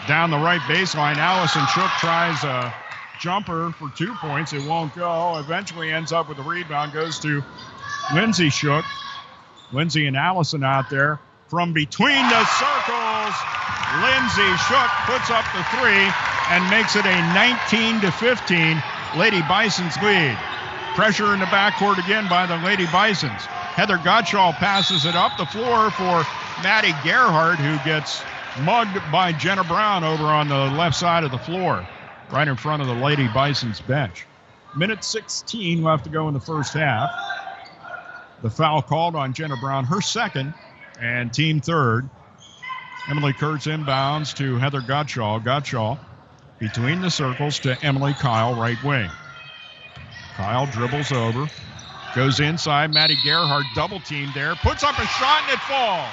Down the right baseline, Allison Shook tries a jumper for 2 points. It won't go. Eventually ends up with a rebound. Goes to Lindsay Shook. Lindsay and Allison out there. From between the circles, Lindsay Shook puts up the three and makes it a 19-15 Lady Bisons lead. Pressure in the backcourt again by the Lady Bisons. Heather Gottschall passes it up the floor for Maddie Gerhardt, who gets mugged by Jenna Brown over on the left side of the floor, right in front of the Lady Bisons bench. Minute 16 left to go in the first half. The foul called on Jenna Brown, her second, and team third. Emily Kurtz inbounds to Heather Gottschall. Gottschall between the circles to Emily Kyle, right wing. Kyle dribbles over, goes inside. Maddie Gerhardt double teamed there, puts up a shot, and it falls.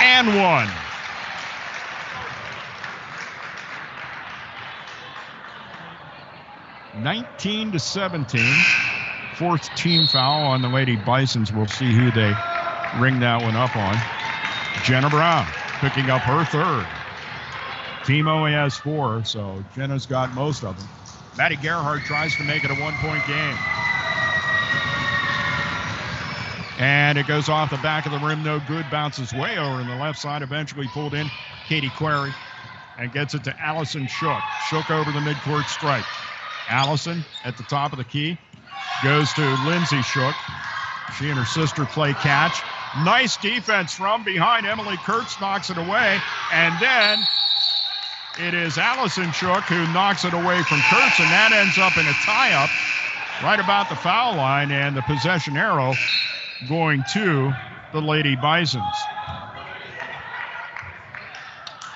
And one. (19-17). Fourth team foul on the Lady Bisons. We'll see who they ring that one up on. Jenna Brown picking up her third. Team only has 4, so Jenna's got most of them. Maddie Gerhardt tries to make it a one-point game. And it goes off the back of the rim, no good. Bounces way over in the left side, eventually pulled in. Katie Query, and gets it to Allison Shook. Shook over the midcourt stripe. Allison at the top of the key. Goes to Lindsay Shook. She and her sister play catch. Nice defense from behind. Emily Kurtz knocks it away. And then It is Allison Shook who knocks it away from Kurtz, and that ends up in a tie-up right about the foul line, and the possession arrow going to the Lady Bisons.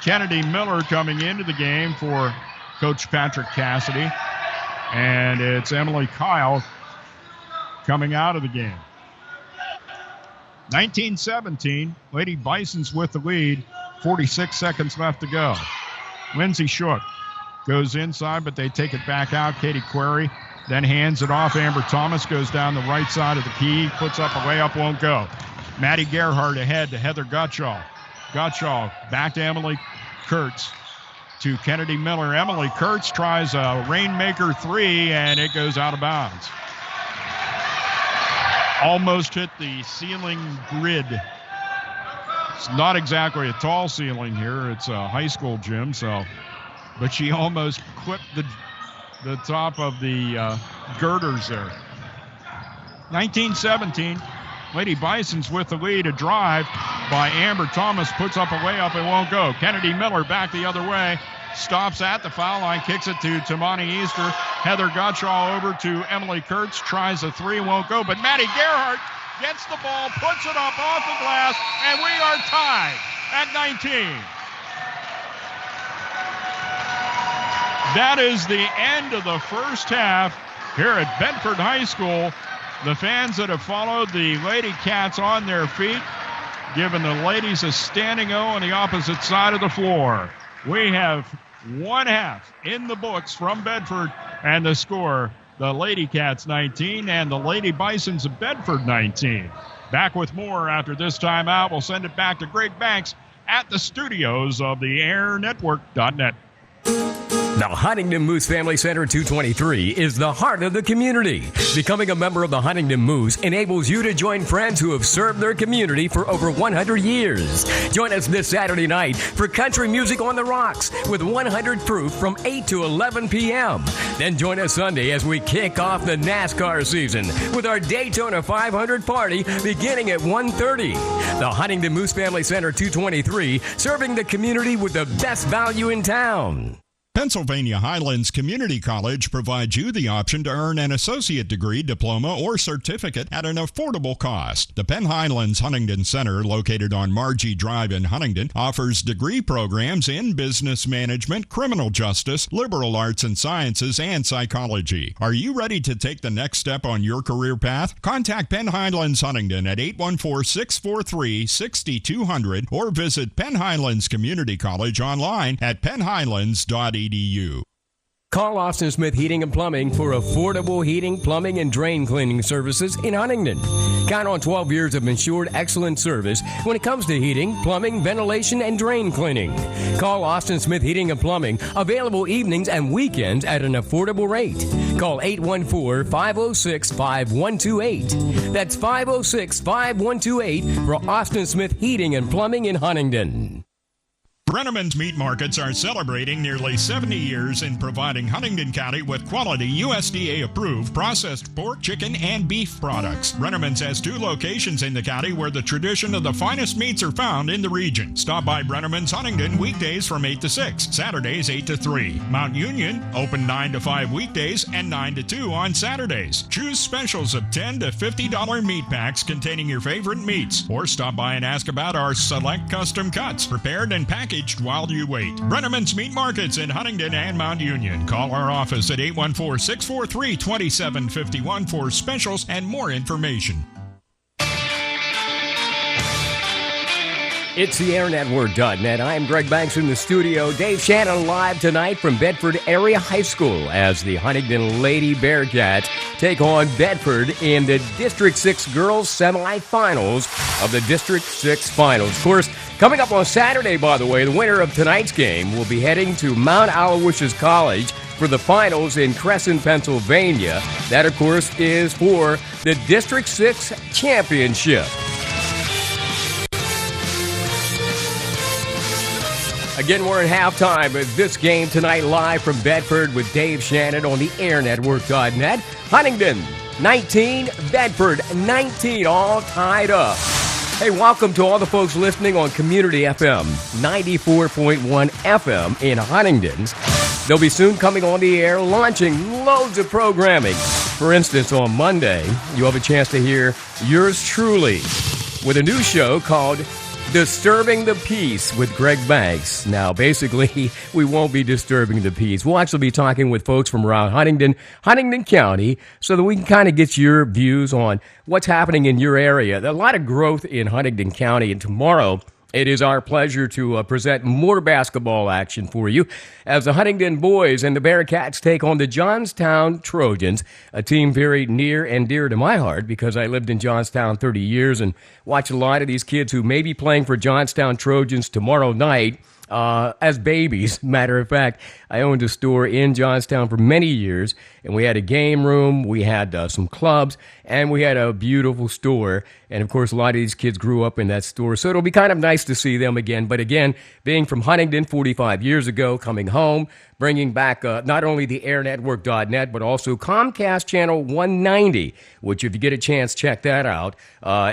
Kennedy Miller coming into the game for Coach Patrick Cassidy, and it's Emily Kyle coming out of the game. 19-17, Lady Bisons with the lead, 46 seconds left to go. Lindsay Shook goes inside, but they take it back out. Katie Query then hands it off. Amber Thomas goes down the right side of the key, puts up a layup, won't go. Maddie Gerhardt ahead to Heather Gutschall. Gutschall back to Emily Kurtz to Kennedy Miller. Emily Kurtz tries a Rainmaker three, and it goes out of bounds. Almost hit the ceiling grid. It's not exactly a tall ceiling here. It's a high school gym, but she almost clipped the top of the girders there. 19-17, Lady Bison's with the lead. A drive by Amber Thomas, puts up a layup, it won't go. Kennedy Miller back the other way, stops at the foul line, kicks it to Tamani Easter. Heather Gutschall over to Emily Kurtz, tries a three, won't go, but Maddie Gerhardt gets the ball, puts it up off the glass, and we are tied at 19. That is the end of the first half here at Bedford High School. The fans that have followed the Lady Cats on their feet, giving the ladies a standing O on the opposite side of the floor. We have one half in the books from Bedford, and the score, the Lady Cats 19 and the Lady Bisons of Bedford 19. Back with more after this timeout. We'll send it back to Greg Banks at the studios of the AirNetwork.net. The Huntingdon Moose Family Center 223 is the heart of the community. Becoming a member of the Huntingdon Moose enables you to join friends who have served their community for over 100 years. Join us this Saturday night for country music on the rocks with 100 Proof from 8 to 11 p.m. Then join us Sunday as we kick off the NASCAR season with our Daytona 500 party beginning at 1:30. The Huntingdon Moose Family Center 223, serving the community with the best value in town. Pennsylvania Highlands Community College provides you the option to earn an associate degree, diploma, or certificate at an affordable cost. The Penn Highlands Huntingdon Center, located on Margie Drive in Huntingdon, offers degree programs in business management, criminal justice, liberal arts and sciences, and psychology. Are you ready to take the next step on your career path? Contact Penn Highlands Huntingdon at 814-643-6200 or visit Penn Highlands Community College online at pennhighlands.edu. Call Austin Smith Heating and Plumbing for affordable heating, plumbing, and drain cleaning services in Huntingdon. Count on 12 years of ensured excellent service when it comes to heating, plumbing, ventilation, and drain cleaning. Call Austin Smith Heating and Plumbing, available evenings and weekends at an affordable rate. Call 814-506-5128. That's 506-5128 for Austin Smith Heating and Plumbing in Huntingdon. Brenneman's Meat Markets are celebrating nearly 70 years in providing Huntingdon County with quality USDA-approved processed pork, chicken, and beef products. Brenneman's has 2 locations in the county where the tradition of the finest meats are found in the region. Stop by Brenneman's Huntingdon weekdays from 8 to 6, Saturdays 8 to 3. Mount Union, open 9 to 5 weekdays and 9 to 2 on Saturdays. Choose specials of $10 to $50 meat packs containing your favorite meats. Or stop by and ask about our select custom cuts, prepared and packaged while you wait. Brenneman's Meat Markets in Huntingdon and Mount Union. Call our office at 814-643-2751 for specials and more information. It's the AirNetwork.net. I am Greg Banks in the studio. Dave Shannon live tonight from Bedford Area High School as the Huntingdon Lady Bearcats take on Bedford in the District 6 Girls Semifinals of the District 6 Finals. Of course, coming up on Saturday, by the way, the winner of tonight's game will be heading to Mount Aloysius College for the finals in Crescent, Pennsylvania. That, of course, is for the District 6 Championship. Again, we're in halftime of this game tonight live from Bedford with Dave Shannon on the AirNetwork.net. Huntingdon 19, Bedford 19, all tied up. Hey, welcome to all the folks listening on Community FM, 94.1 FM in Huntingdon. They'll be soon coming on the air, launching loads of programming. For instance, on Monday, you have a chance to hear yours truly with a new show called Disturbing the Peace with Greg Banks. Now, basically, we won't be disturbing the peace. We'll actually be talking with folks from around Huntingdon County, so that we can kind of get your views on what's happening in your area. There's a lot of growth in Huntingdon County, and tomorrow it is our pleasure to present more basketball action for you as the Huntingdon boys and the Bearcats take on the Johnstown Trojans, a team very near and dear to my heart because I lived in Johnstown 30 years and watched a lot of these kids who may be playing for Johnstown Trojans tomorrow night as babies. Matter of fact, I owned a store in Johnstown for many years, and we had a game room, we had some clubs, and we had a beautiful store. And, of course, a lot of these kids grew up in that store, so it'll be kind of nice to see them again. But, again, being from Huntingdon 45 years ago, coming home, bringing back not only the airnetwork.net, but also Comcast Channel 190, which if you get a chance, check that out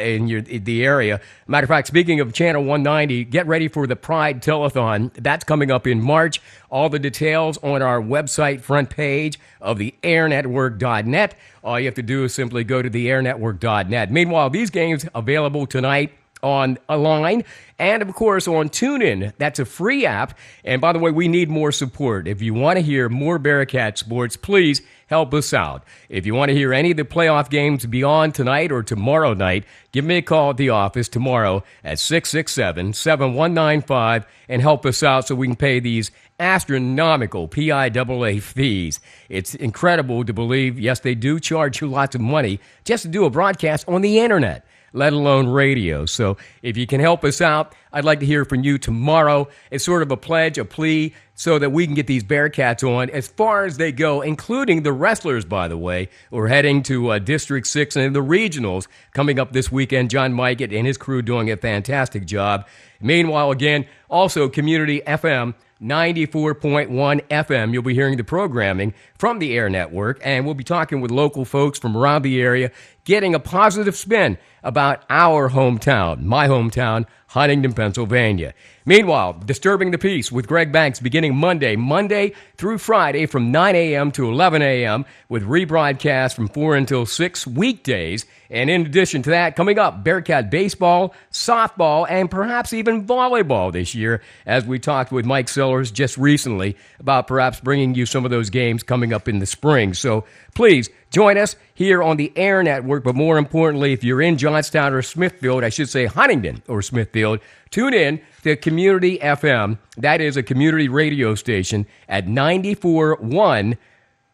in the area. Matter of fact, speaking of Channel 190, get ready for the Pride Telethon. That's coming up in March. All the details on our website front page of the airnetwork.net. All you have to do is simply go to the airnetwork.net. Meanwhile, these games available tonight on a line and, of course, on TuneIn. That's a free app. And, by the way, we need more support. If you want to hear more Bearcat sports, please help us out. If you want to hear any of the playoff games beyond tonight or tomorrow night, give me a call at the office tomorrow at 667-7195 and help us out so we can pay these astronomical PIAA fees. It's incredible to believe, yes, they do charge you lots of money just to do a broadcast on the internet, let alone radio. So if you can help us out, I'd like to hear from you tomorrow. It's sort of a pledge, a plea, so that we can get these Bearcats on as far as they go, including the wrestlers, by the way. We're heading to District 6 and the regionals coming up this weekend. John Mikett and his crew doing a fantastic job. Meanwhile, again, also Community FM, 94.1 FM. You'll be hearing the programming from the Air Network, and we'll be talking with local folks from around the area, getting a positive spin about our hometown, my hometown, Huntingdon, Pennsylvania. Meanwhile, Disturbing the Peace with Greg Banks beginning Monday through Friday from 9 a.m. to 11 a.m. with rebroadcast from 4 until 6 weekdays. And in addition to that, coming up, Bearcat baseball, softball, and perhaps even volleyball this year, as we talked with Mike Sellers just recently about perhaps bringing you some of those games coming up in the spring. So please join us here on the Air Network, but more importantly, if you're in Johnstown or Smithfield, I should say Huntingdon or Smithfield, tune in to Community FM. That is a community radio station at 94.1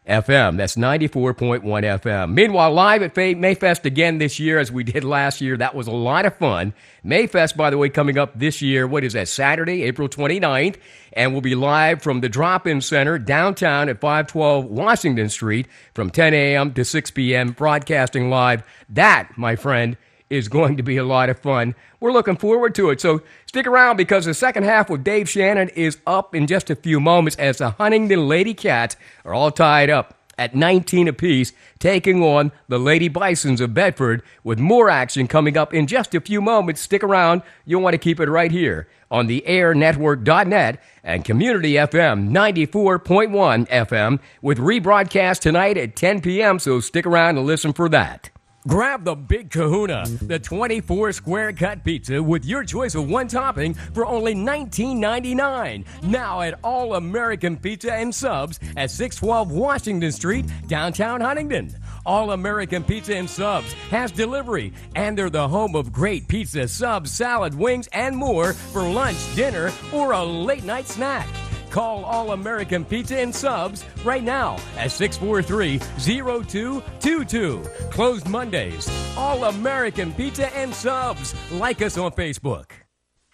FM. That's 94.1 FM. Meanwhile, live at Mayfest again this year as we did last year. That was a lot of fun. Mayfest, by the way, coming up this year. What is that? Saturday, April 29th. And we'll be live from the Drop-In Center downtown at 512 Washington Street from 10 a.m. to 6 p.m. broadcasting live. That, my friend, is going to be a lot of fun. We're looking forward to it. So stick around because the second half with Dave Shannon is up in just a few moments as the Huntingdon Lady Cats are all tied up at 19 apiece, taking on the Lady Bisons of Bedford with more action coming up in just a few moments. Stick around. You'll want to keep it right here on the airnetwork.net and Community FM 94.1 FM with rebroadcast tonight at 10 p.m., so stick around and listen for that. Grab the Big Kahuna, the 24 square cut pizza with your choice of one topping for only $19.99. Now at All American Pizza and Subs at 612 Washington Street, downtown Huntingdon. All American Pizza and Subs has delivery, and they're the home of great pizza, subs, salad, wings, and more for lunch, dinner, or a late night snack. Call All American Pizza and Subs right now at 643-0222. Closed Mondays. All American Pizza and Subs. Like us on Facebook.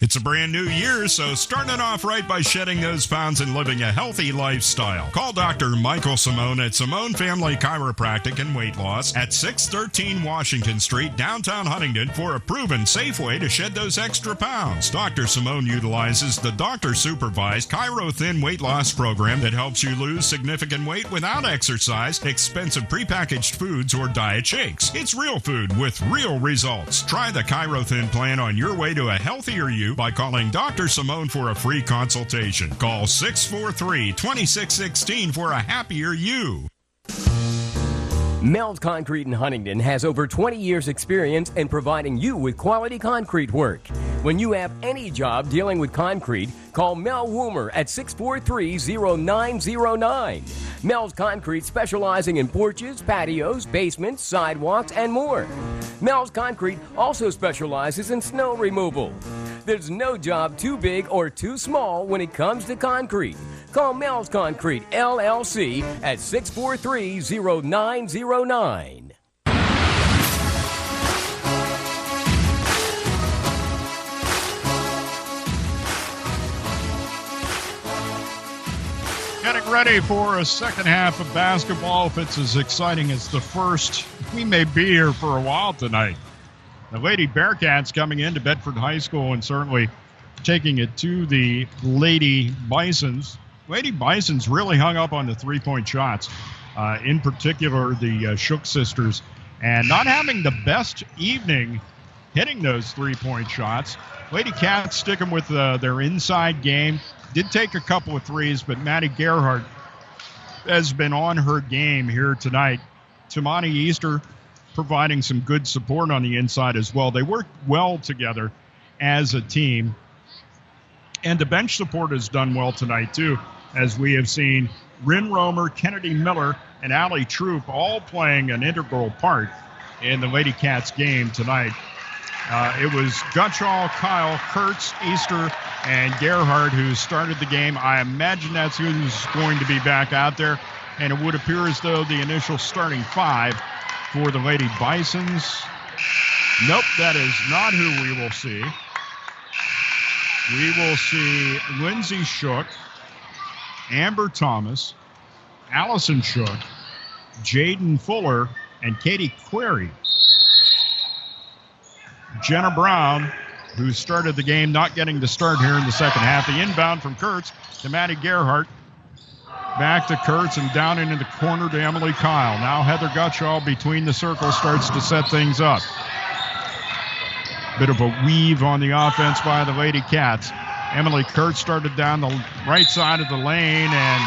It's a brand new year, so starting off right by shedding those pounds and living a healthy lifestyle. Call Dr. Michael Simone at Simone Family Chiropractic and Weight Loss at 613 Washington Street, downtown Huntingdon, for a proven safe way to shed those extra pounds. Dr. Simone utilizes the doctor-supervised Chiro Thin weight loss program that helps you lose significant weight without exercise, expensive prepackaged foods, or diet shakes. It's real food with real results. Try the Chiro Thin plan on your way to a healthier you by calling Dr. Simone for a free consultation. Call 643-2616 for a happier you. Mel's Concrete in Huntingdon has over 20 years experience in providing you with quality concrete work. When you have any job dealing with concrete, call Mel Woomer at 643-0909. Mel's Concrete specializing in porches, patios, basements, sidewalks, and more. Mel's Concrete also specializes in snow removal. There's no job too big or too small when it comes to concrete. Call Mel's Concrete, LLC at 643-0909. Getting ready for a second half of basketball. If it's as exciting as the first, we may be here for a while tonight. The Lady Bearcats coming into Bedford High School and certainly taking it to the Lady Bisons. Lady Bisons really hung up on the three-point shots, in particular the Shook sisters, and not having the best evening hitting those three-point shots. Lady Cats sticking with their inside game. Did take a couple of threes, but Maddie Gerhardt has been on her game here tonight. Tamani Easter providing some good support on the inside as well. They work well together as a team. And the bench support has done well tonight, too, as we have seen Rin Romer, Kennedy Miller, and Allie Troop all playing an integral part in the Lady Cats game tonight. It was Gutschall, Kyle, Kurtz, Easter, and Gerhardt who started the game. I imagine that's who's going to be back out there. And it would appear as though the initial starting five for the Lady Bisons. Nope, that is not who we will see. We will see Lindsay Shook, Amber Thomas, Allison Shook, Jaden Fuller, and Katie Query. Jenna Brown, who started the game, not getting to start here in the second half. The inbound from Kurtz to Maddie Gerhardt. Back to Kurtz and down into the corner to Emily Kyle. Now Heather Gutschall between the circles starts to set things up. Bit of a weave on the offense by the Lady Cats. Emily Kurtz started down the right side of the lane and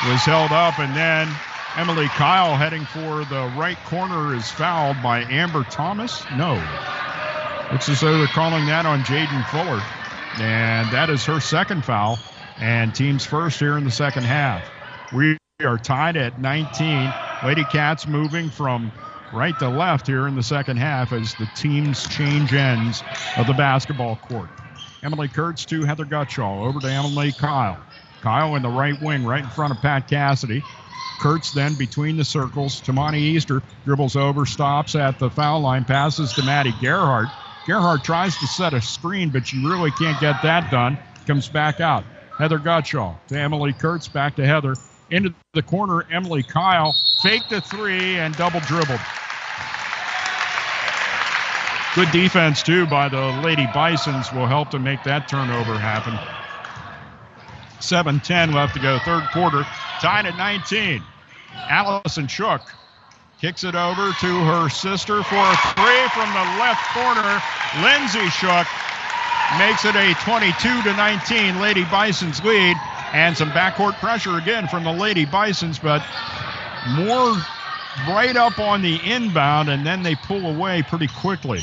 was held up, and then Emily Kyle heading for the right corner is fouled by Amber Thomas. No. Looks as though they're calling that on Jaden Fuller. And that is her second foul and team's first here in the second half. We are tied at 19. Lady Cats moving from right to left here in the second half as the teams change ends of the basketball court. Emily Kurtz to Heather Gutschall. Over to Emily Kyle. Kyle in the right wing, right in front of Pat Cassidy. Kurtz then between the circles. Tamani Easter dribbles over, stops at the foul line, passes to Maddie Gerhardt. Gerhardt tries to set a screen, but she really can't get that done. Comes back out. Heather Gutschall to Emily Kurtz, back to Heather. Into the corner, Emily Kyle faked a three and double dribbled. Good defense, too, by the Lady Bisons will help to make that turnover happen. 7:10 left to go, third quarter. Tied at 19. Allison Shook kicks it over to her sister for a three from the left corner. Lindsay Shook makes it a 22-19 Lady Bisons lead. And some backcourt pressure again from the Lady Bisons, but more right up on the inbound, and then they pull away pretty quickly.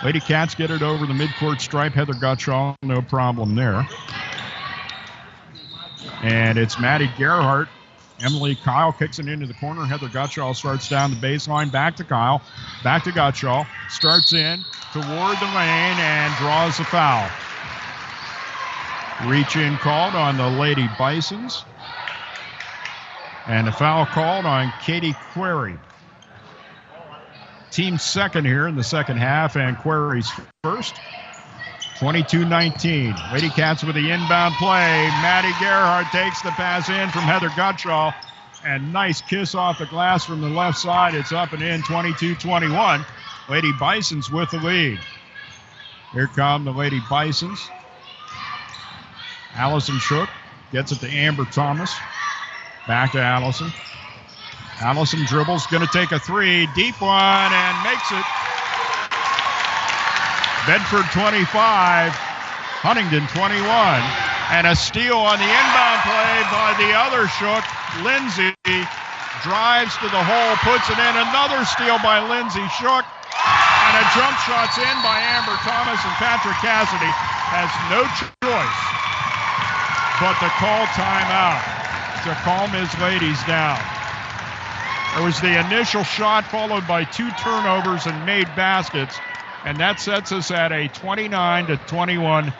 Lady Cats get it over the midcourt stripe. Heather Gutschall, no problem there. And it's Maddie Gerhardt. Emily Kyle kicks it into the corner. Heather Gutschall starts down the baseline. Back to Kyle. Back to Gutschall. Starts in toward the lane and draws a foul. Reach in called on the Lady Bisons. And a foul called on Katie Query. Team second here in the second half, and Query's first. 22-19. Lady Cats with the inbound play. Maddie Gerhardt takes the pass in from Heather Gutschall. And nice kiss off the glass from the left side. It's up and in, 22-21. Lady Bisons with the lead. Here come the Lady Bisons. Allison Shook gets it to Amber Thomas. Back to Allison. Allison dribbles, going to take a three. Deep one, and makes it. Bedford 25, Huntingdon 21. And a steal on the inbound play by the other Shook. Lindsay drives to the hole, puts it in. Another steal by Lindsay Shook. And a jump shot's in by Amber Thomas, and Patrick Cassidy has no choice but to call timeout to calm his ladies down. There was the initial shot followed by 2 turnovers and made baskets, and that sets us at a 29-21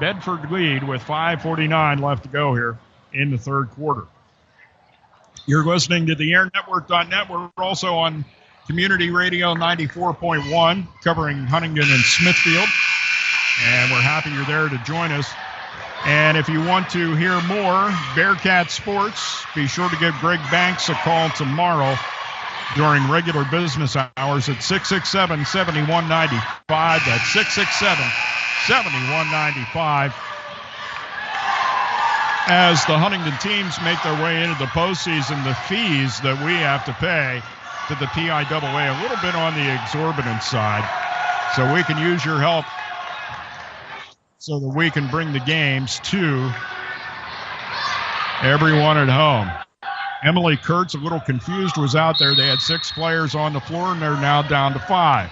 Bedford lead with 5:49 left to go here in the third quarter. You're listening to the airnetwork.net. We're also on Community Radio 94.1, covering Huntingdon and Smithfield, and we're happy you're there to join us. And if you want to hear more Bearcat sports, be sure to give Greg Banks a call tomorrow during regular business hours at 667-7195. That's 667-7195. As the Huntingdon teams make their way into the postseason, the fees that we have to pay to the PIAA a little bit on the exorbitant side. So we can use your help so that we can bring the games to everyone at home. Emily Kurtz, a little confused, was out there. They had 6 players on the floor, and they're now down to 5.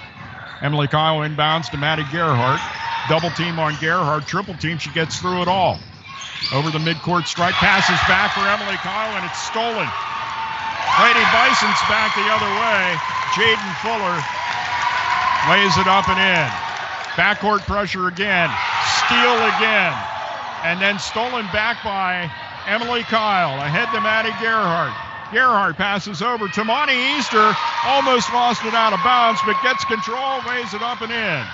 Emily Kyle inbounds to Maddie Gerhardt. Double team on Gerhardt, triple team. She gets through it all. Over the midcourt stripe, passes back for Emily Kyle, and it's stolen. Lady Bison's back the other way. Jaden Fuller lays it up and in. Backcourt pressure again. Steal again. And then stolen back by Emily Kyle. Ahead to Maddie Gerhardt. Gerhardt passes over to Monty Easter. Almost lost it out of bounds, but gets control, lays it up and in.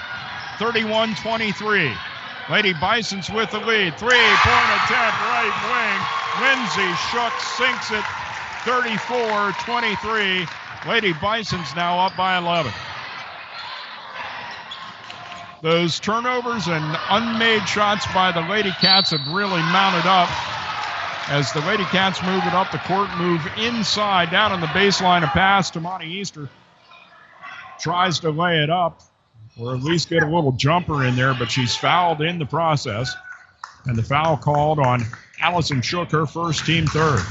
31-23. Lady Bison's with the lead. 3-point attempt, right wing. Lindsay Shook sinks it. 34-23. Lady Bison's now up by 11. Those turnovers and unmade shots by the Lady Cats have really mounted up as the Lady Cats move it up the court, move inside, down on the baseline, a pass to Monty Easter. Tries to lay it up, or at least get a little jumper in there, but she's fouled in the process. And the foul called on Allison Shook, her first, team third.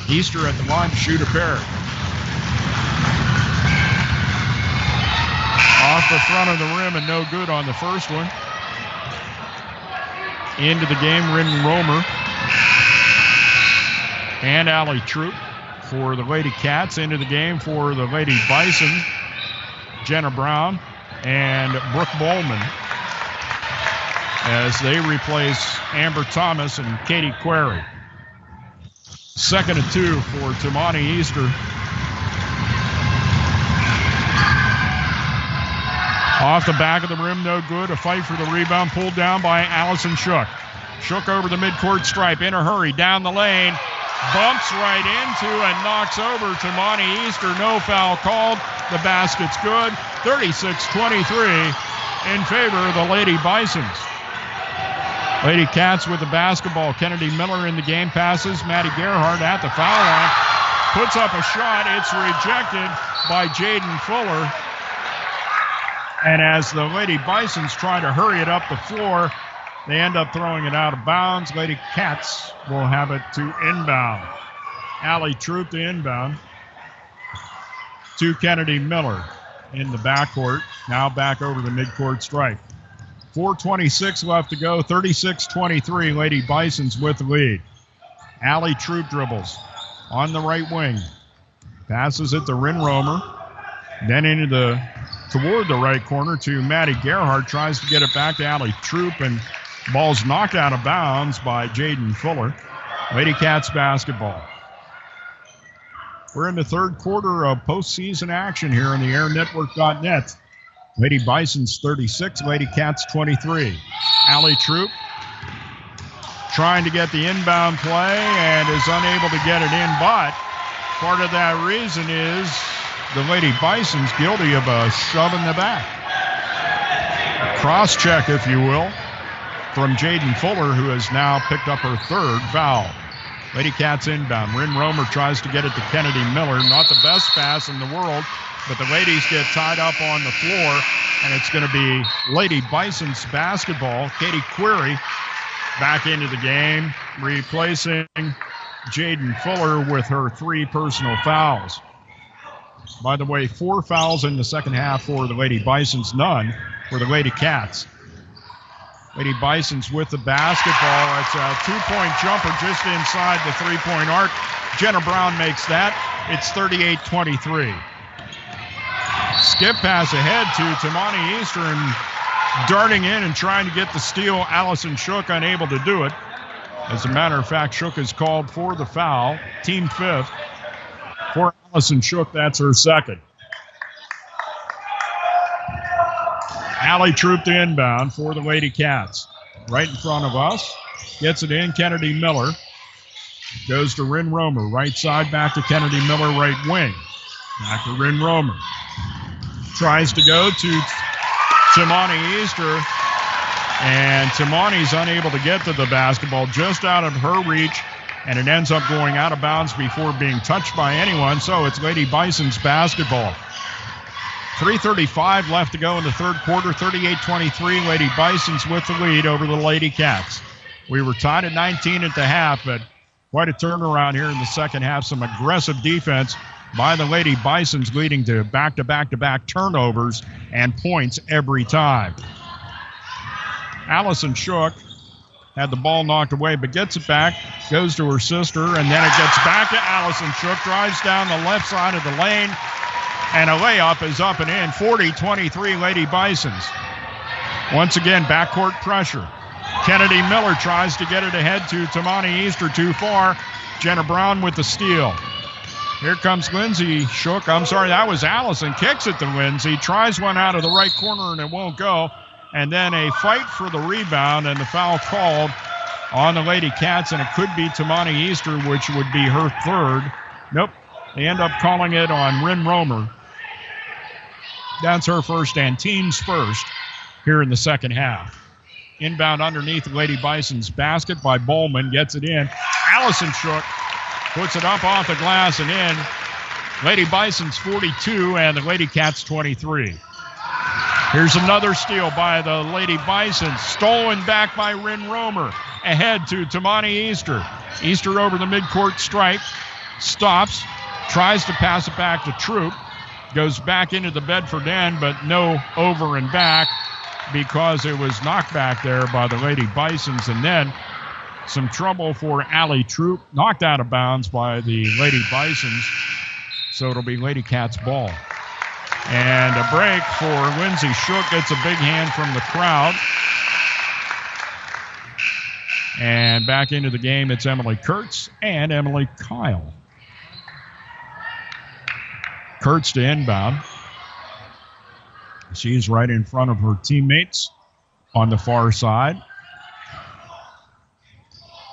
Easter at the line to shoot a pair. Off the front of the rim and no good on the first one. Into the game, Rin Romer and Allie Troop for the Lady Cats. Into the game for the Lady Bison, Jenna Brown and Brooke Bowman, as they replace Amber Thomas and Katie Query. 2nd and 2 for Tamani Easter. Off the back of the rim, no good. A fight for the rebound, pulled down by Allison Shook. Shook over the midcourt stripe, in a hurry, down the lane. Bumps right into and knocks over Tamani Easter. No foul called. The basket's good. 36-23 in favor of the Lady Bisons. Lady Cats with the basketball. Kennedy Miller in the game, passes. Maddie Gerhardt at the foul line. Puts up a shot. It's rejected by Jaden Fuller. And as the Lady Bisons try to hurry it up the floor, they end up throwing it out of bounds. Lady Cats will have it to inbound. Allie Troop to inbound to Kennedy Miller in the backcourt. Now back over the midcourt stripe. 4:26 left to go. 36-23. Lady Bisons with the lead. Allie Troop dribbles on the right wing. Passes it to Rin Romer. Then toward the right corner to Maddie Gerhardt. Tries to get it back to Allie Troop, and ball's knocked out of bounds by Jaden Fuller. Lady Cats basketball. We're in the third quarter of postseason action here on the airnetwork.net. Lady Bison's 36, Lady Cats 23. Allie Troop trying to get the inbound play and is unable to get it in, but part of that reason is the Lady Bison's guilty of a shove in the back. Cross check, if you will, from Jaden Fuller, who has now picked up her third foul. Lady Cats inbound. Rin Romer tries to get it to Kennedy Miller. Not the best pass in the world, but the ladies get tied up on the floor, and it's going to be Lady Bison's basketball. Katie Query back into the game, replacing Jaden Fuller with her 3 personal fouls. By the way, 4 fouls in the second half for the Lady Bisons, none for the Lady Cats. Lady Bisons with the basketball. It's a 2-point jumper just inside the 3-point arc. Jenna Brown makes that. It's 38-23. Skip pass ahead to Tamani Eastern, darting in and trying to get the steal. Allison Shook unable to do it. As a matter of fact, Shook is called for the foul. Team 5th. For Allison Shook, that's her second. Allie Troop to inbound for the Lady Cats. Right in front of us. Gets it in. Kennedy Miller. Goes to Rin Romer. Right side back to Kennedy Miller, right wing. Back to Rin Romer. Tries to go to Tamani Easter. And Tamani's unable to get to the basketball, just out of her reach. And it ends up going out of bounds before being touched by anyone. So it's Lady Bison's basketball. 3:35 left to go in the third quarter. 38-23. Lady Bisons with the lead over the Lady Cats. We were tied at 19 at the half, but quite a turnaround here in the second half. Some aggressive defense by the Lady Bisons, leading to back-to-back-to-back turnovers and points every time. Allison Shook had the ball knocked away, but gets it back, goes to her sister, and then it gets back to Allison Shook, drives down the left side of the lane, and a layup is up and in. 40-23 Lady Bisons. Once again, backcourt pressure. Kennedy Miller tries to get it ahead to Tamani Easter, too far. Jenna Brown with the steal. Here comes Lindsay Shook. I'm sorry, that was Allison. Kicks it to Lindsay. Tries one out of the right corner, and it won't go. And then a fight for the rebound, and the foul called on the Lady Cats, and it could be Tamani Easter, which would be her third. Nope, they end up calling it on Rin Romer. That's her first and team's first here in the second half. Inbound underneath the Lady Bison's basket by Bowman, gets it in. Allison Shook puts it up off the glass and in. Lady Bison's 42 and the Lady Cats 23. Here's another steal by the Lady Bisons. Stolen back by Rin Romer. Ahead to Tamani Easter. Easter over the midcourt stripe. Stops. Tries to pass it back to Troop. Goes back into the Bedford end, but no over and back because it was knocked back there by the Lady Bisons. And then some trouble for Allie Troop. Knocked out of bounds by the Lady Bisons. So it'll be Lady Cats ball. And a break for Lindsay Shook. Gets a big hand from the crowd. And back into the game, it's Emily Kurtz and Emily Kyle. Kurtz to inbound. She's right in front of her teammates on the far side.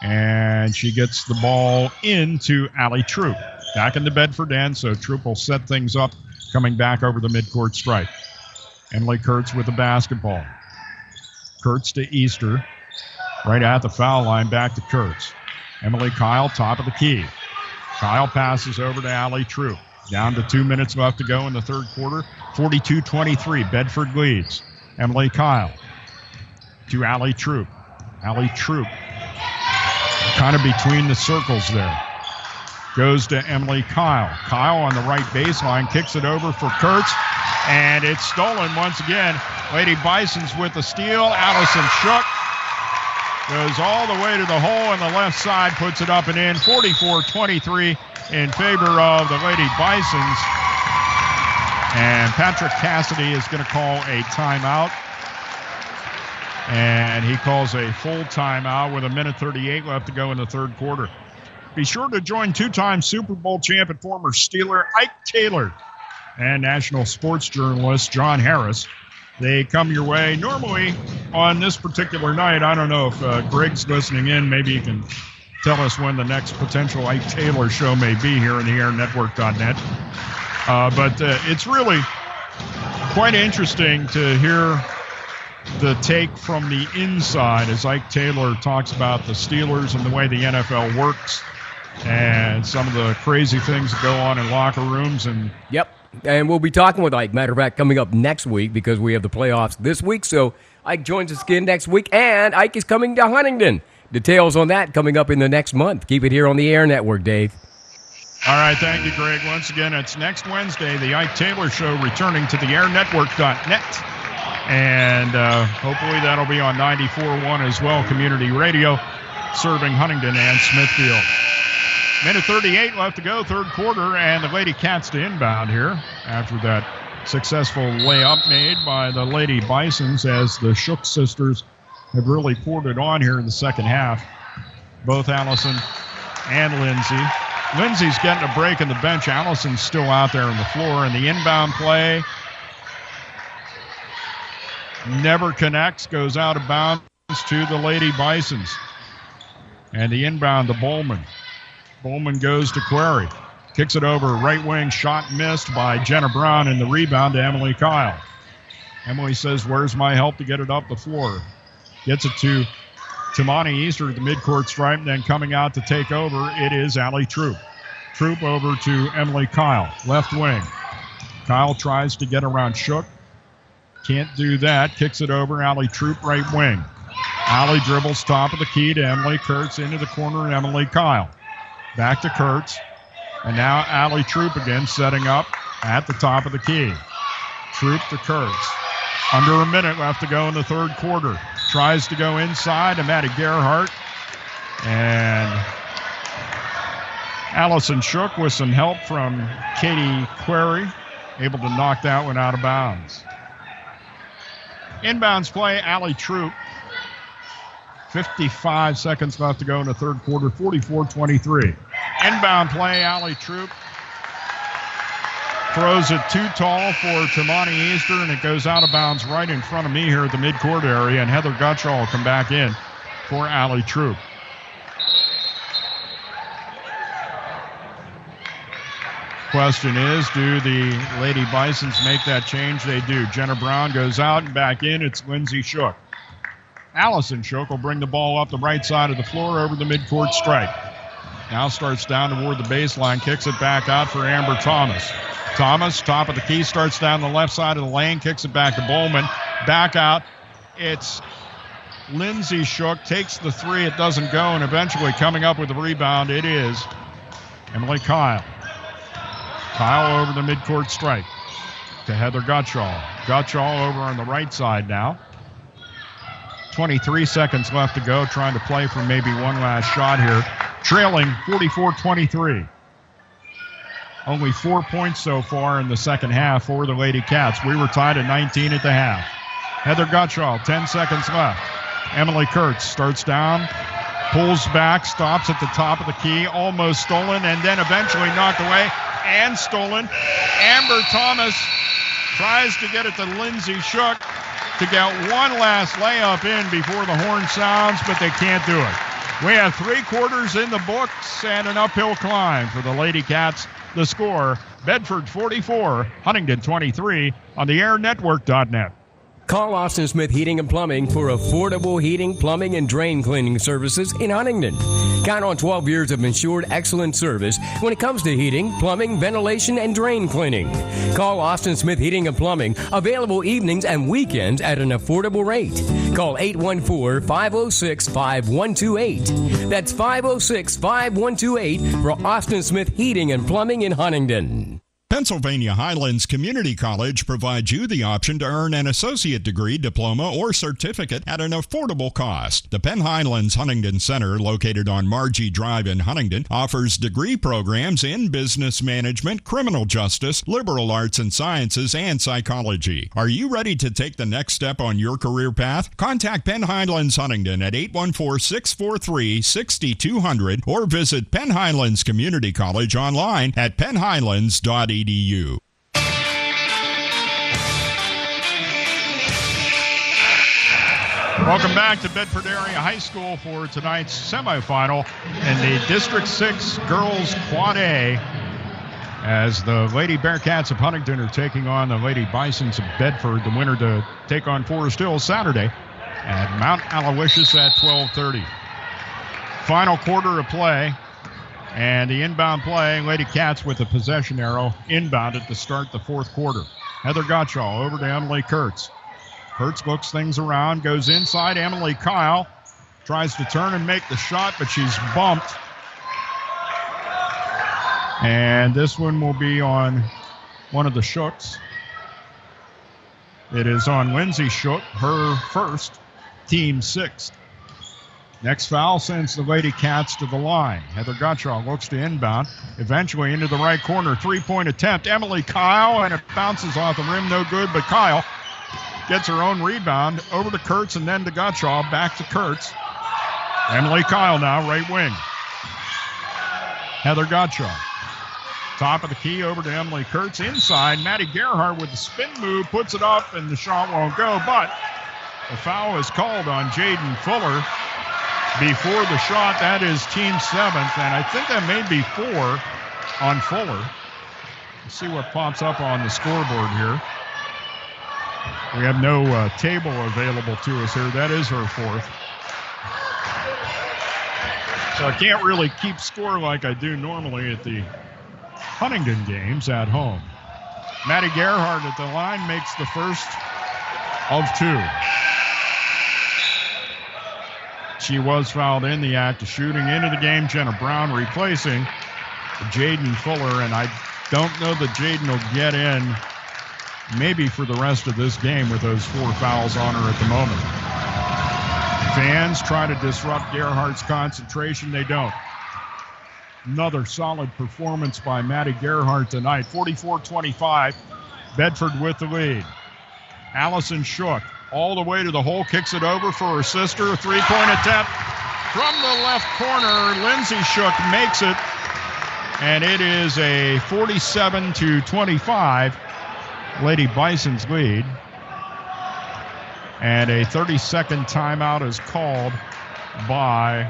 And she gets the ball into Allie Troop. Back in the Bedford end, so Troop will set things up coming back over the midcourt stripe. Emily Kurtz with the basketball. Kurtz to Easter. Right at the foul line, back to Kurtz. Emily Kyle, top of the key. Kyle passes over to Allie Troop. Down to 2 minutes left to go in the third quarter. 42-23, Bedford leads. Emily Kyle to Allie Troop. Allie Troop kind of between the circles there. Goes to Emily Kyle. Kyle on the right baseline, kicks it over for Kurtz, and it's stolen once again. Lady Bisons with the steal. Allison Shook goes all the way to the hole on the left side, puts it up and in. 44-23 in favor of the Lady Bisons. And Patrick Cassidy is going to call a timeout. And he calls a full timeout with 1:38 left to go in the third quarter. Be sure to join two-time Super Bowl champ and former Steeler Ike Taylor and national sports journalist John Harris They come your way. Normally, on this particular night, I don't know if Greg's listening in. Maybe he can tell us when the next potential Ike Taylor show may be here in the airnetwork.net. But it's really quite interesting to hear the take from the inside as Ike Taylor talks about the Steelers and the way the NFL works and some of the crazy things that go on in locker rooms. And Yep. And we'll be talking with Ike. Matter of fact, coming up next week because we have the playoffs this week. So Ike joins us again next week. And Ike is coming to Huntingdon. Details on that coming up in the next month. Keep it here on the Air Network, Dave. All right, thank you, Greg. Once again, it's next Wednesday, the Ike Taylor Show, returning to the airnetwork.net. And hopefully that'll be on 94.1 as well, community radio, serving Huntingdon and Smithfield. Minute 38 left to go, third quarter, and the Lady Cats to inbound here after that successful layup made by the Lady Bisons, as the Shook sisters have really poured it on here in the second half. Both Allison and Lindsay. Lindsay's getting a break in the bench. Allison's still out there on the floor, and the inbound play never connects, goes out of bounds to the Lady Bisons. And the inbound to Bowman. Bowman goes to Query. Kicks it over right wing, shot missed by Jenna Brown, and the rebound to Emily Kyle. Emily says, where's my help to get it up the floor? Gets it to Tamani Easter at the midcourt stripe, and then coming out to take over, it is Allie Troop. Troop over to Emily Kyle, left wing. Kyle tries to get around Shook. Can't do that. Kicks it over, Allie Troop, right wing. Allie dribbles top of the key to Emily Kurtz into the corner, and Emily Kyle. Back to Kurtz. And now Allie Troop again setting up at the top of the key. Troop to Kurtz. Under a minute left to go in the third quarter. Tries to go inside to Maddie Gerhardt. And Allison Shook with some help from Katie Query, able to knock that one out of bounds. Inbounds play, Allie Troop. 55 seconds left to go in the third quarter, 44-23. Inbound play, Allie Troop. Throws it too tall for Tamani Easter, and it goes out of bounds right in front of me here at the midcourt area, and Heather Gutschall will come back in for Allie Troop. Question is, do the Lady Bisons make that change? They do. Jenna Brown goes out and back in. It's Lindsay Shook. Allison Shook will bring the ball up the right side of the floor over the midcourt stripe. Now starts down toward the baseline, kicks it back out for Amber Thomas. Thomas, top of the key, starts down the left side of the lane, kicks it back to Bowman. Back out. It's Lindsay Shook, takes the three. It doesn't go, and eventually coming up with the rebound, it is Emily Kyle. Kyle over the midcourt stripe to Heather Gutschall. Gutschall over on the right side now. 23 seconds left to go, trying to play for maybe one last shot here. Trailing 44-23. Only 4 points so far in the second half for the Lady Cats. We were tied at 19 at the half. Heather Gutschall, 10 seconds left. Emily Kurtz starts down, pulls back, stops at the top of the key, almost stolen, and then eventually knocked away and stolen. Amber Thomas tries to get it to Lindsay Shook to get one last layup in before the horn sounds, but they can't do it. We have 3 quarters in the books and an uphill climb for the Lady Cats. The score, Bedford 44, Huntingdon 23 on the airnetwork.net. Call Austin Smith Heating and Plumbing for affordable heating, plumbing, and drain cleaning services in Huntingdon. Count on 12 years of ensured excellent service when it comes to heating, plumbing, ventilation, and drain cleaning. Call Austin Smith Heating and Plumbing, available evenings and weekends at an affordable rate. Call 814-506-5128. That's 506-5128 for Austin Smith Heating and Plumbing in Huntingdon. Pennsylvania Highlands Community College provides you the option to earn an associate degree, diploma, or certificate at an affordable cost. The Penn Highlands Huntingdon Center, located on Margie Drive in Huntingdon, offers degree programs in business management, criminal justice, liberal arts and sciences, and psychology. Are you ready to take the next step on your career path? Contact Penn Highlands Huntingdon at 814-643-6200 or visit Penn Highlands Community College online at pennhighlands.edu. Welcome back to Bedford Area High School for tonight's semifinal in the District 6 Girls Quad A, as the Lady Bearcats of Huntingdon are taking on the Lady Bisons of Bedford. The winner to take on Forest Hill Saturday at Mount Aloysius at 12:30. Final quarter of play, and the inbound play, Lady Cats with a possession arrow inbound at the start the fourth quarter. Heather Gottschall over to Emily Kurtz. Kurtz looks things around, goes inside. Emily Kyle tries to turn and make the shot, but she's bumped. And this one will be on one of the Shooks. It is on Lindsay Shook, her first, team sixth. Next foul sends the Lady Cats to the line. Heather Gottschall looks to inbound, eventually into the right corner. Three-point attempt. Emily Kyle, and it bounces off the rim, no good, but Kyle gets her own rebound over to Kurtz and then to Gottschall, back to Kurtz. Emily Kyle now, right wing. Heather Gottschall. Top of the key over to Emily Kurtz. Inside, Maddie Gerhardt with the spin move, puts it up, and the shot won't go, but the foul is called on Jaden Fuller before the shot. That is team seventh, and I think that may be 4 on Fuller. Let's see what pops up on the scoreboard here. We have no table available to us here. That is her fourth. So I can't really keep score like I do normally at the Huntingdon games at home. Maddie Gerhardt at the line makes the first of 2. She was fouled in the act of shooting into the game. Jenna Brown replacing Jaden Fuller, and I don't know that Jaden will get in maybe for the rest of this game with those 4 fouls on her at the moment. Fans try to disrupt Gerhardt's concentration. They don't. Another solid performance by Maddie Gerhardt tonight. 44-25, Bedford with the lead. Allison Shook all the way to the hole, kicks it over for her sister. A three-point attempt from the left corner. Lindsay Shook makes it, and it is a 47-25 Lady Bison's lead. And a 30-second timeout is called by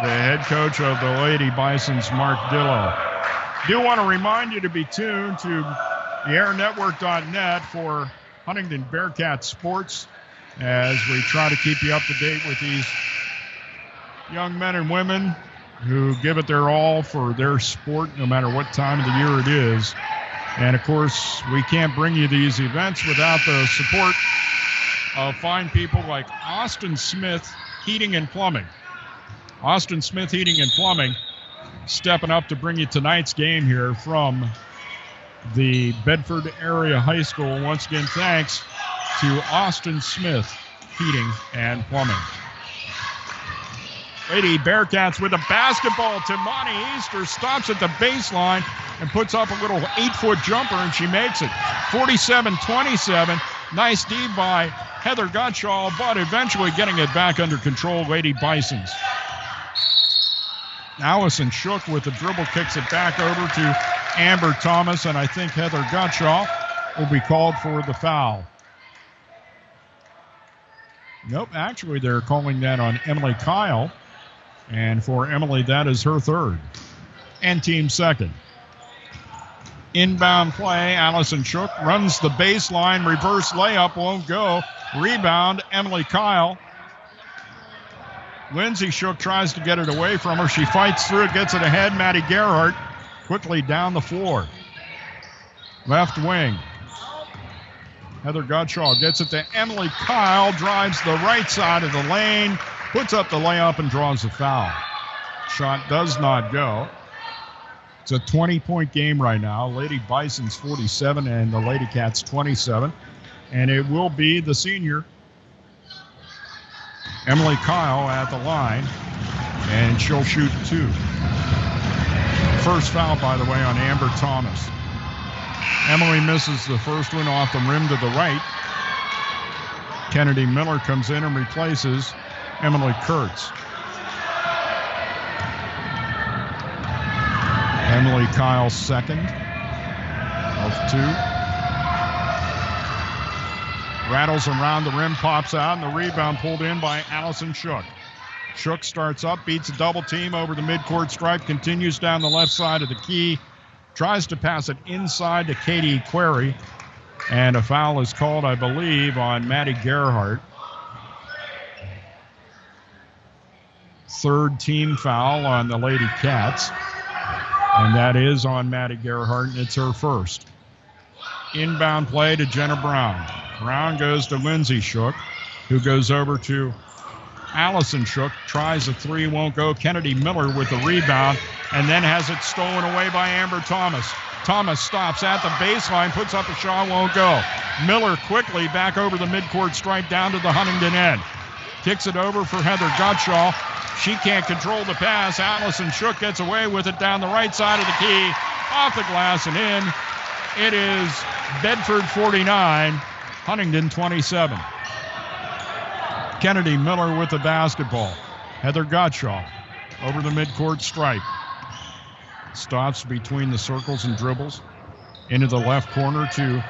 the head coach of the Lady Bisons, Mark Dillow. Do want to remind you to be tuned to the airnetwork.net for Huntingdon Bearcats sports as we try to keep you up to date with these young men and women who give it their all for their sport, no matter what time of the year it is. And, of course, we can't bring you these events without the support of fine people like Austin Smith Heating and Plumbing. Austin Smith Heating and Plumbing stepping up to bring you tonight's game here from the Bedford Area High School. Once again, thanks to Austin Smith Heating and Plumbing. Lady Bearcats with a basketball. Timani Easter stops at the baseline and puts up a little 8-foot jumper, and she makes it. 47-27. Nice D by Heather Gottschall, but eventually getting it back under control, Lady Bisons. Allison Shook with the dribble kicks it back over to Amber Thomas, and I think Heather Gottschall will be called for the foul. Nope, actually they're calling that on Emily Kyle, and for Emily that is her third and team second. Inbound play, Allison Shook runs the baseline, reverse layup won't go. Rebound, Emily Kyle. Lindsay Shook tries to get it away from her. She fights through it, gets it ahead. Maddie Gerhardt quickly down the floor. Left wing. Heather Gottschall gets it to Emily Kyle, drives the right side of the lane, puts up the layup and draws the foul. Shot does not go. It's a 20-point game right now. Lady Bison's 47 and the Lady Cats 27. And it will be the senior, Emily Kyle, at the line. And she'll shoot 2. First foul, by the way, on Amber Thomas. Emily misses the first one off the rim to the right. Kennedy Miller comes in and replaces Emily Kurtz. Emily Kyle second of 2. Rattles around the rim, pops out, and the rebound pulled in by Allison Shook. Shook starts up, beats a double team over the midcourt stripe, continues down the left side of the key, tries to pass it inside to Katie Query, and a foul is called, I believe, on Maddie Gerhardt. Third team foul on the Lady Cats, and that is on Maddie Gerhardt, and it's her first. Inbound play to Jenna Brown. Brown goes to Lindsay Shook, who goes over to Allison Shook, tries a three, won't go. Kennedy Miller with the rebound, and then has it stolen away by Amber Thomas. Thomas stops at the baseline, puts up a shot, won't go. Miller quickly back over the midcourt stripe down to the Huntingdon end. Kicks it over for Heather Gutschall. She can't control the pass. Allison Shook gets away with it down the right side of the key, off the glass and in. It is Bedford 49, Huntingdon 27. Kennedy Miller with the basketball. Heather Gutschall over the midcourt stripe. Stops between the circles and dribbles. Into the left corner to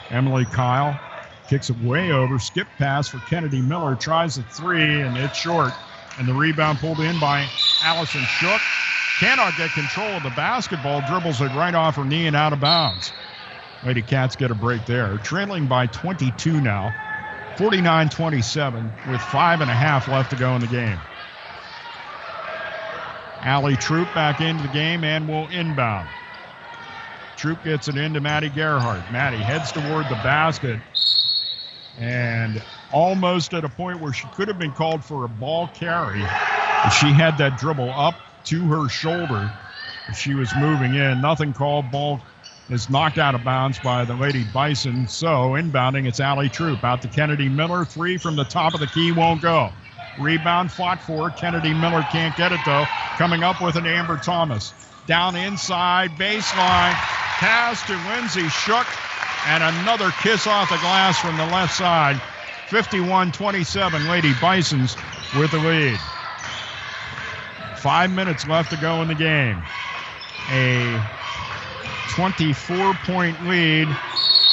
Emily Kyle. Kicks it way over. Skip pass for Kennedy Miller. Tries a three, and it's short. And the rebound pulled in by Allison Shook. Cannot get control of the basketball. Dribbles it right off her knee and out of bounds. Lady Cats get a break there. Trailing by 22 now. 49-27 with 5.5 left to go in the game. Allie Troop back into the game and will inbound. Troop gets it into Maddie Gerhardt. Maddie heads toward the basket and almost at a point where she could have been called for a ball carry. She had that dribble up to her shoulder. She was moving in. Nothing called. Ball is knocked out of bounds by the Lady Bison. So inbounding, it's Allie Troop. Out to Kennedy Miller. Three from the top of the key, won't go. Rebound fought for. Kennedy Miller can't get it though. Coming up with an Amber Thomas. Down inside, baseline. Pass to Lindsay Shook. And another kiss off the glass from the left side. 51-27, Lady Bisons with the lead. 5 minutes left to go in the game. A 24-point lead.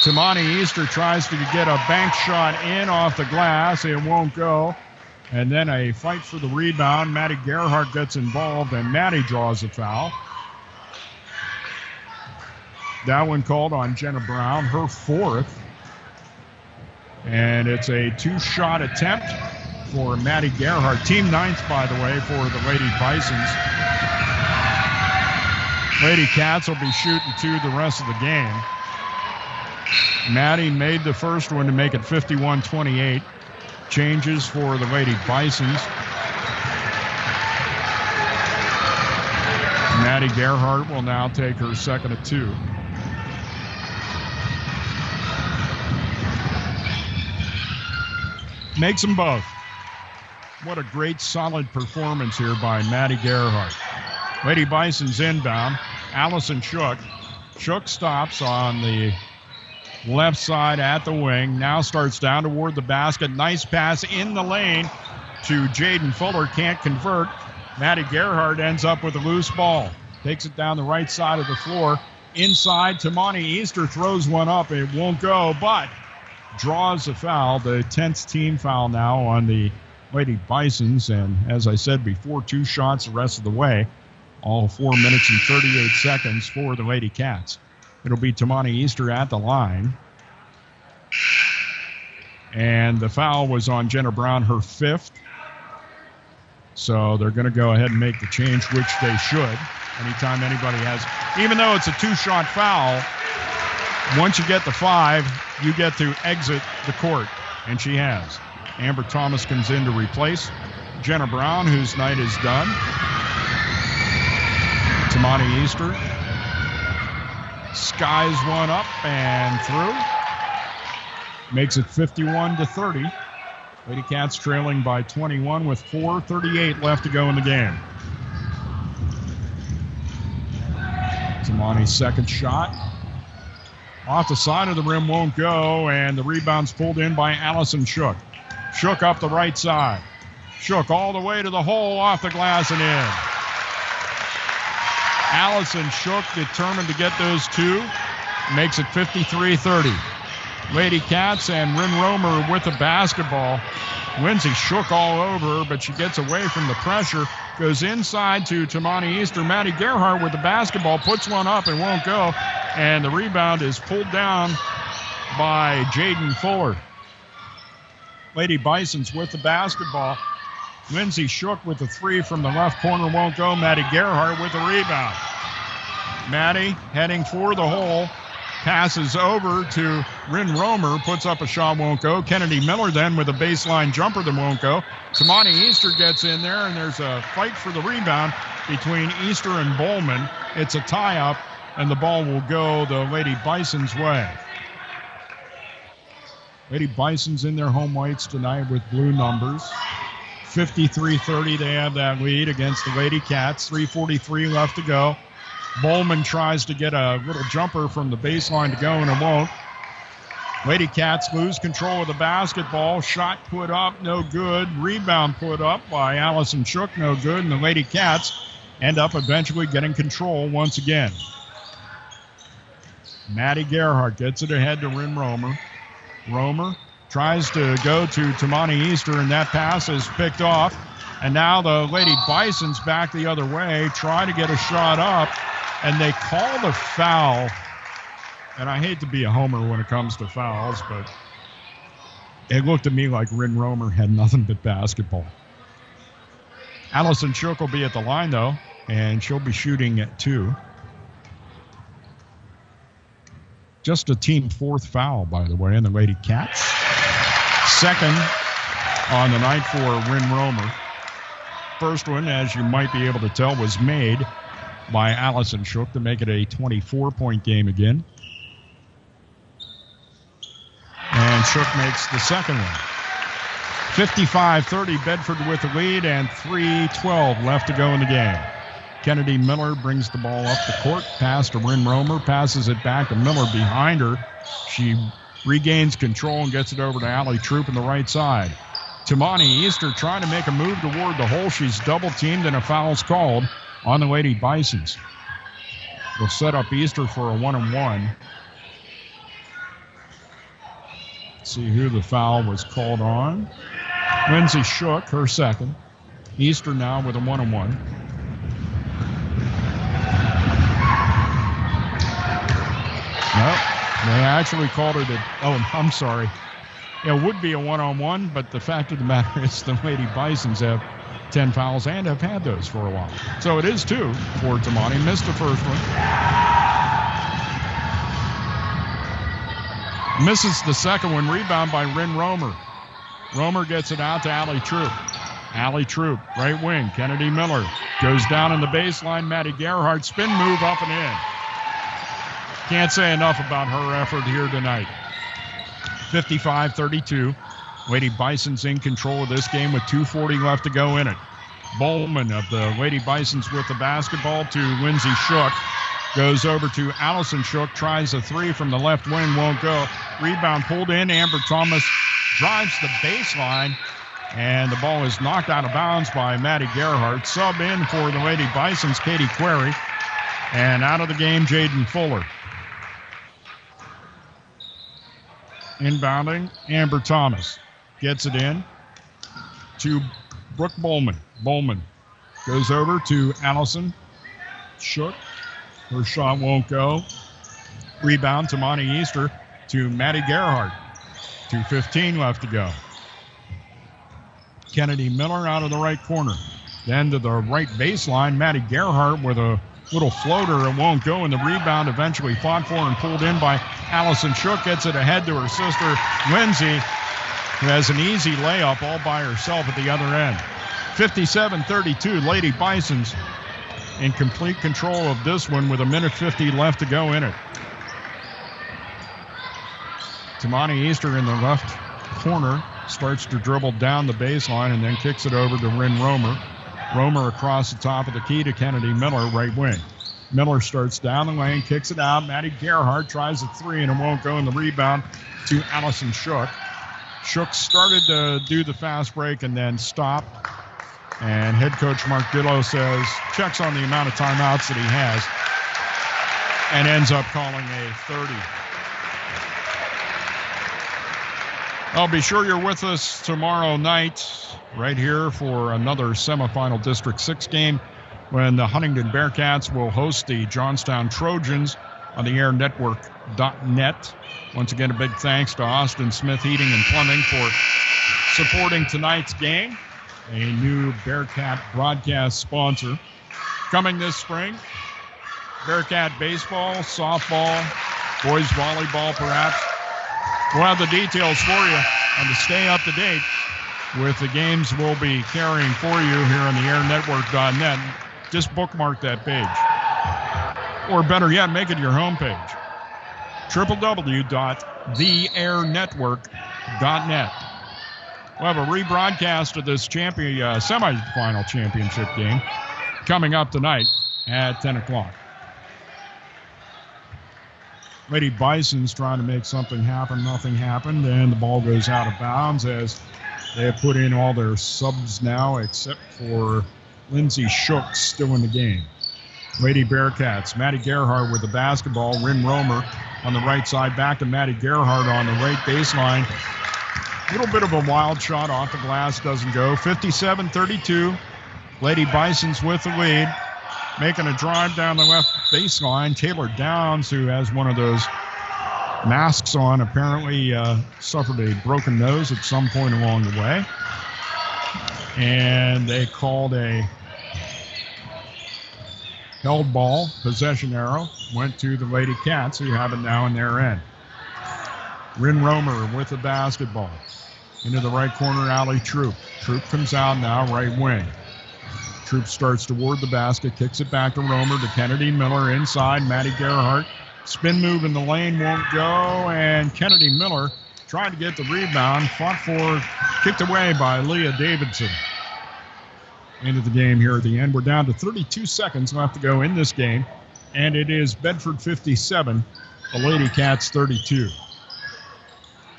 Tamani Easter tries to get a bank shot in off the glass. It won't go. And then a fight for the rebound. Maddie Gerhardt gets involved, and Maddie draws a foul. That one called on Jenna Brown, her fourth. And it's a two-shot attempt for Maddie Gerhardt. Team ninth, by the way, for the Lady Bisons. Lady Cats will be shooting two the rest of the game. Maddie made the first one to make it 51-28. Changes for the Lady Bisons. Maddie Gerhardt will now take her second of two. Makes them both. What a great, solid performance here by Maddie Gerhardt. Lady Bison's inbound. Allison Shook. Shook stops on the left side at the wing. Now starts down toward the basket. Nice pass in the lane to Jaden Fuller. Can't convert. Maddie Gerhardt ends up with a loose ball. Takes it down the right side of the floor. Inside, Tamani Easter throws one up. It won't go, but draws a foul. The 10th team foul now on the Lady Bisons. And as I said before, two shots the rest of the way. All 4 minutes and 38 seconds for the Lady Cats. It'll be Tamani Easter at the line. And the foul was on Jenna Brown, her fifth. So they're going to go ahead and make the change, which they should. Anytime anybody has, even though it's a two-shot foul, once you get the five, you get to exit the court. And she has. Amber Thomas comes in to replace Jenna Brown, whose night is done. Tamani Easter skies one up and through. Makes it 51-30. Lady Cats trailing by 21 with 4:38 left to go in the game. Tamani's second shot. Off the side of the rim, won't go, and the rebound's pulled in by Allison Shook. Shook up the right side. Shook all the way to the hole, off the glass and in. Allison Shook determined to get those two. Makes it 53-30. Lady Cats, and Rin Romer with the basketball. Lindsay shook all over her, but she gets away from the pressure. Goes inside to Tamani Easter. Maddie Gerhardt with the basketball, puts one up and won't go. And the rebound is pulled down by Jaden Fuller. Lady Bison's with the basketball. Lindsay Shook with the three from the left corner, won't go. Maddie Gerhardt with the rebound. Maddie heading for the hole. Passes over to Rin Romer, puts up a shot, won't go. Kennedy Miller then with a baseline jumper that won't go. Tamani Easter gets in there, and there's a fight for the rebound between Easter and Bowman. It's a tie-up, and the ball will go the Lady Bison's way. Lady Bison's in their home whites tonight with blue numbers. 53-30, they have that lead against the Lady Cats. 3:43 left to go. Bowman tries to get a little jumper from the baseline to go, and it won't. Lady Cats lose control of the basketball. Shot put up, no good. Rebound put up by Allison Shook, no good. And the Lady Cats end up eventually getting control once again. Maddie Gerhardt gets it ahead to Rin Romer. Romer tries to go to Tamani Easter, and that pass is picked off. And now the Lady Bison's back the other way, try to get a shot up. And they call the foul, and I hate to be a homer when it comes to fouls, but it looked to me like Rin Romer had nothing but basketball. Allison Shook will be at the line, though, and she'll be shooting at 2. Just a team 4th foul, by the way, in the Lady Cats. 2nd on the night for Rin Romer. First one, as you might be able to tell, was made by Allison Shook to make it a 24-point game again. And Shook makes the second one. 55-30, Bedford with the lead, and 3:12 left to go in the game. Kennedy Miller brings the ball up the court, pass to Rin Romer, passes it back to Miller behind her. She regains control and gets it over to Allie Troop on the right side. Tamani Easter trying to make a move toward the hole. She's double-teamed and a foul's called on the Lady Bisons. They'll set up Easter for a 1-on-1. See who the foul was called on. Lindsay Shook, her second. Easter now with a 1-on-1. Nope, they actually called it I'm sorry. It would be a 1-on-1, but the fact of the matter is the Lady Bisons have 10 fouls and have had those for a while. So it is 2 for Tamani. Missed the first one. Misses the second one. Rebound by Rin Romer. Romer gets it out to Allie Troop. Allie Troop, right wing. Kennedy Miller goes down in the baseline. Maddie Gerhardt, spin move up and in. Can't say enough about her effort here tonight. 55-32. Lady Bison's in control of this game with 2:40 left to go in it. Bowman of the Lady Bisons with the basketball to Lindsay Shook. Goes over to Allison Shook, tries a 3 from the left wing, won't go. Rebound pulled in. Amber Thomas drives the baseline, and the ball is knocked out of bounds by Maddie Gerhardt. Sub in for the Lady Bisons, Katie Query. And out of the game, Jaden Fuller. Inbounding, Amber Thomas. Gets it in to Brooke Bowman. Bowman goes over to Allison Shook. Her shot won't go. Rebound to Monty Easter to Maddie Gerhardt. 2:15 left to go. Kennedy Miller out of the right corner. Then to the right baseline, Maddie Gerhardt with a little floater. It won't go, and the rebound eventually fought for and pulled in by Allison Shook. Gets it ahead to her sister, Lindsay, who has an easy layup all by herself at the other end. 57-32, Lady Bisons in complete control of this one with 1:50 left to go in it. Tamani Easter in the left corner starts to dribble down the baseline and then kicks it over to Rin Romer. Romer across the top of the key to Kennedy Miller, right wing. Miller starts down the lane, kicks it out. Maddie Gerhardt tries a 3 and it won't go, in the rebound to Allison Shook. Shook started to do the fast break and then stopped. And head coach Mark Dillow says, checks on the amount of timeouts that he has and ends up calling a 30. Well, be sure you're with us tomorrow night right here for another semifinal District 6 game when the Huntingdon Bearcats will host the Johnstown Trojans on the airnetwork.net. Once again, a big thanks to Austin Smith Heating and Plumbing for supporting tonight's game, a new Bearcat broadcast sponsor. Coming this spring, Bearcat baseball, softball, boys volleyball perhaps. We'll have the details for you and to stay up to date with the games we'll be carrying for you here on the airnetwork.net. Just bookmark that page. Or better yet, make it your homepage. www.theairnetwork.net. We'll have a rebroadcast of this semifinal championship game coming up tonight at 10 o'clock. Lady Bison's trying to make something happen. Nothing happened, and the ball goes out of bounds as they have put in all their subs now except for Lindsay Shook still in the game. Lady Bearcats, Maddie Gerhardt with the basketball. Rin Romer on the right side, back to Maddie Gerhardt on the right baseline. A little bit of a wild shot off the glass, doesn't go. 57-32. Lady Bison's with the lead. Making a drive down the left baseline. Taylor Downs, who has one of those masks on, apparently suffered a broken nose at some point along the way. And they called a held ball, possession arrow, went to the Lady Cats, who have it now in their end. Rin Romer with the basketball. Into the right corner, Allie Troop. Troop comes out now, right wing. Troop starts toward the basket, kicks it back to Romer, to Kennedy Miller inside. Maddie Gerhardt. Spin move in the lane won't go, and Kennedy Miller tried to get the rebound, fought for, kicked away by Leah Davidson. Into the game here at the end. We're down to 32 seconds left to go in this game, and it is Bedford 57, the Lady Cats 32.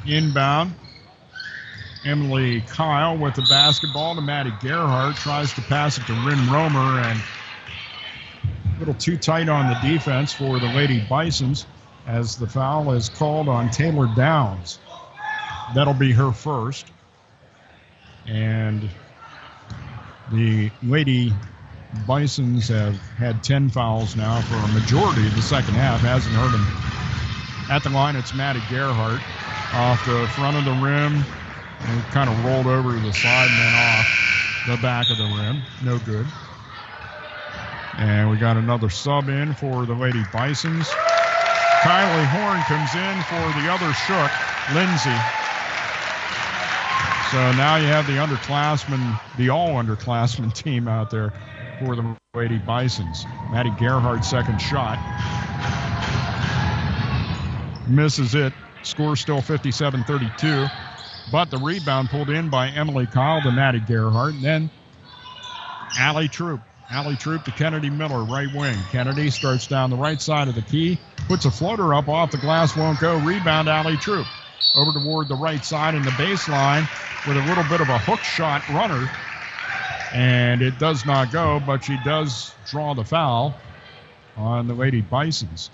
Inbound. Emily Kyle with the basketball to Maddie Gerhardt. Tries to pass it to Rin Romer, and a little too tight on the defense for the Lady Bisons as the foul is called on Taylor Downs. That'll be her first. And the Lady Bisons have had 10 fouls now for a majority of the second half. Hasn't hurt them. At the line, it's Maddie Gerhardt off the front of the rim. And kind of rolled over to the side and then off the back of the rim. No good. And we got another sub in for the Lady Bisons. Kylie Horn comes in for the other Shook, Lindsay. So now you have the underclassmen, the all-underclassmen team out there for the Lady Bisons. Maddie Gerhardt, second shot. Misses it. Score still 57-32. But the rebound pulled in by Emily Kyle to Maddie Gerhardt. And then Allie Troop. Allie Troop to Kennedy Miller, right wing. Kennedy starts down the right side of the key. Puts a floater up off the glass, won't go. Rebound, Allie Troop. Over toward the right side in the baseline with a little bit of a hook shot runner. And it does not go, but she does draw the foul on the Lady Bisons.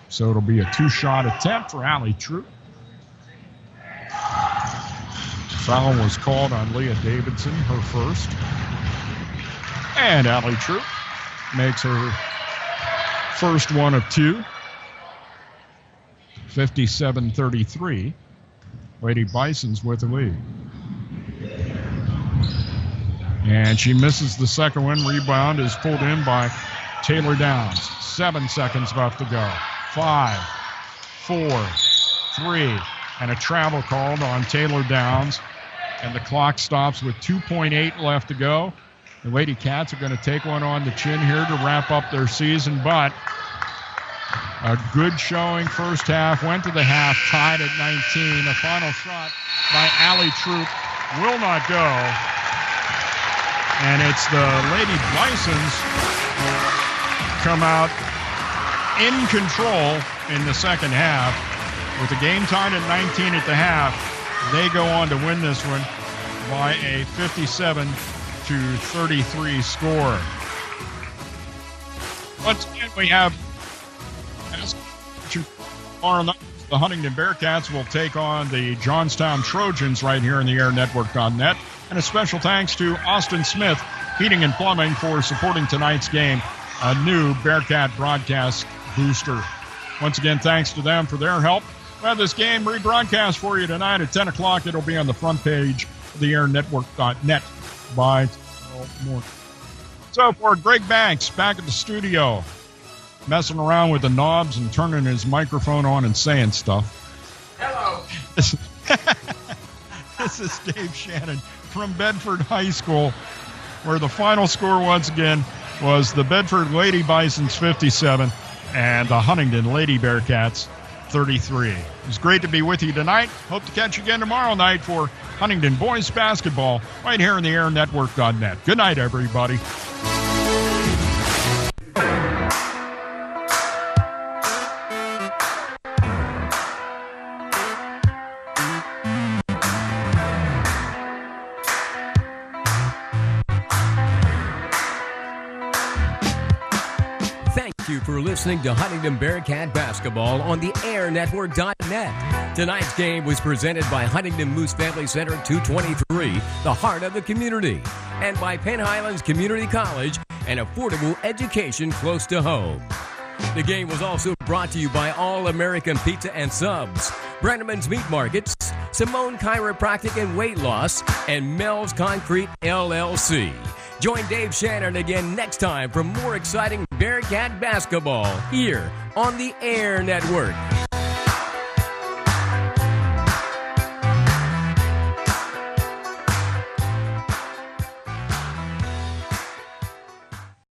So it'll be a two-shot attempt for Allie Troop. Foul was called on Leah Davidson, her first. And Allie Troop makes her first one of two. 57-33. Lady Bison's with the lead. And she misses the second one. Rebound is pulled in by Taylor Downs. 7 seconds left to go. 5, 4, 3. And a travel called on Taylor Downs. And the clock stops with 2.8 left to go. The Lady Cats are going to take one on the chin here to wrap up their season, but a good showing first half. Went to the half, tied at 19. A final shot by Allie Troop will not go. And it's the Lady Bisons come out in control in the second half. With the game tied at 19 at the half, they go on to win this one by a 57-33 score. Once again, we have tomorrow night The Huntingdon Bearcats will take on the Johnstown Trojans right here in the airnetwork.net. And a special thanks to Austin Smith, Heating and Plumbing, for supporting tonight's game, a new Bearcat broadcast booster. Once again, thanks to them for their help. We'll have this game rebroadcast for you tonight at 10 o'clock. It'll be on the front page of the airnetwork.net by tomorrow morning. So for Greg Banks, back at the studio, messing around with the knobs and turning his microphone on and saying stuff. Hello. This is Dave Shannon from Bedford High School, where the final score once again was the Bedford Lady Bisons 57 and the Huntingdon Lady Bearcats 33. It was great to be with you tonight. Hope to catch you again tomorrow night for Huntingdon boys basketball right here in the airnetwork.net. Good night, everybody. Thank you for listening to Huntingdon Bearcat Basketball on the airnetwork.net. Tonight's game was presented by Huntingdon Moose Family Center 223, the heart of the community, and by Penn Highlands Community College, an affordable education close to home. The game was also brought to you by All American Pizza and Subs, Brenneman's Meat Markets, Simone Chiropractic and Weight Loss, and Mel's Concrete LLC. Join Dave Shannon again next time for more exciting Bearcat basketball here on the Air Network.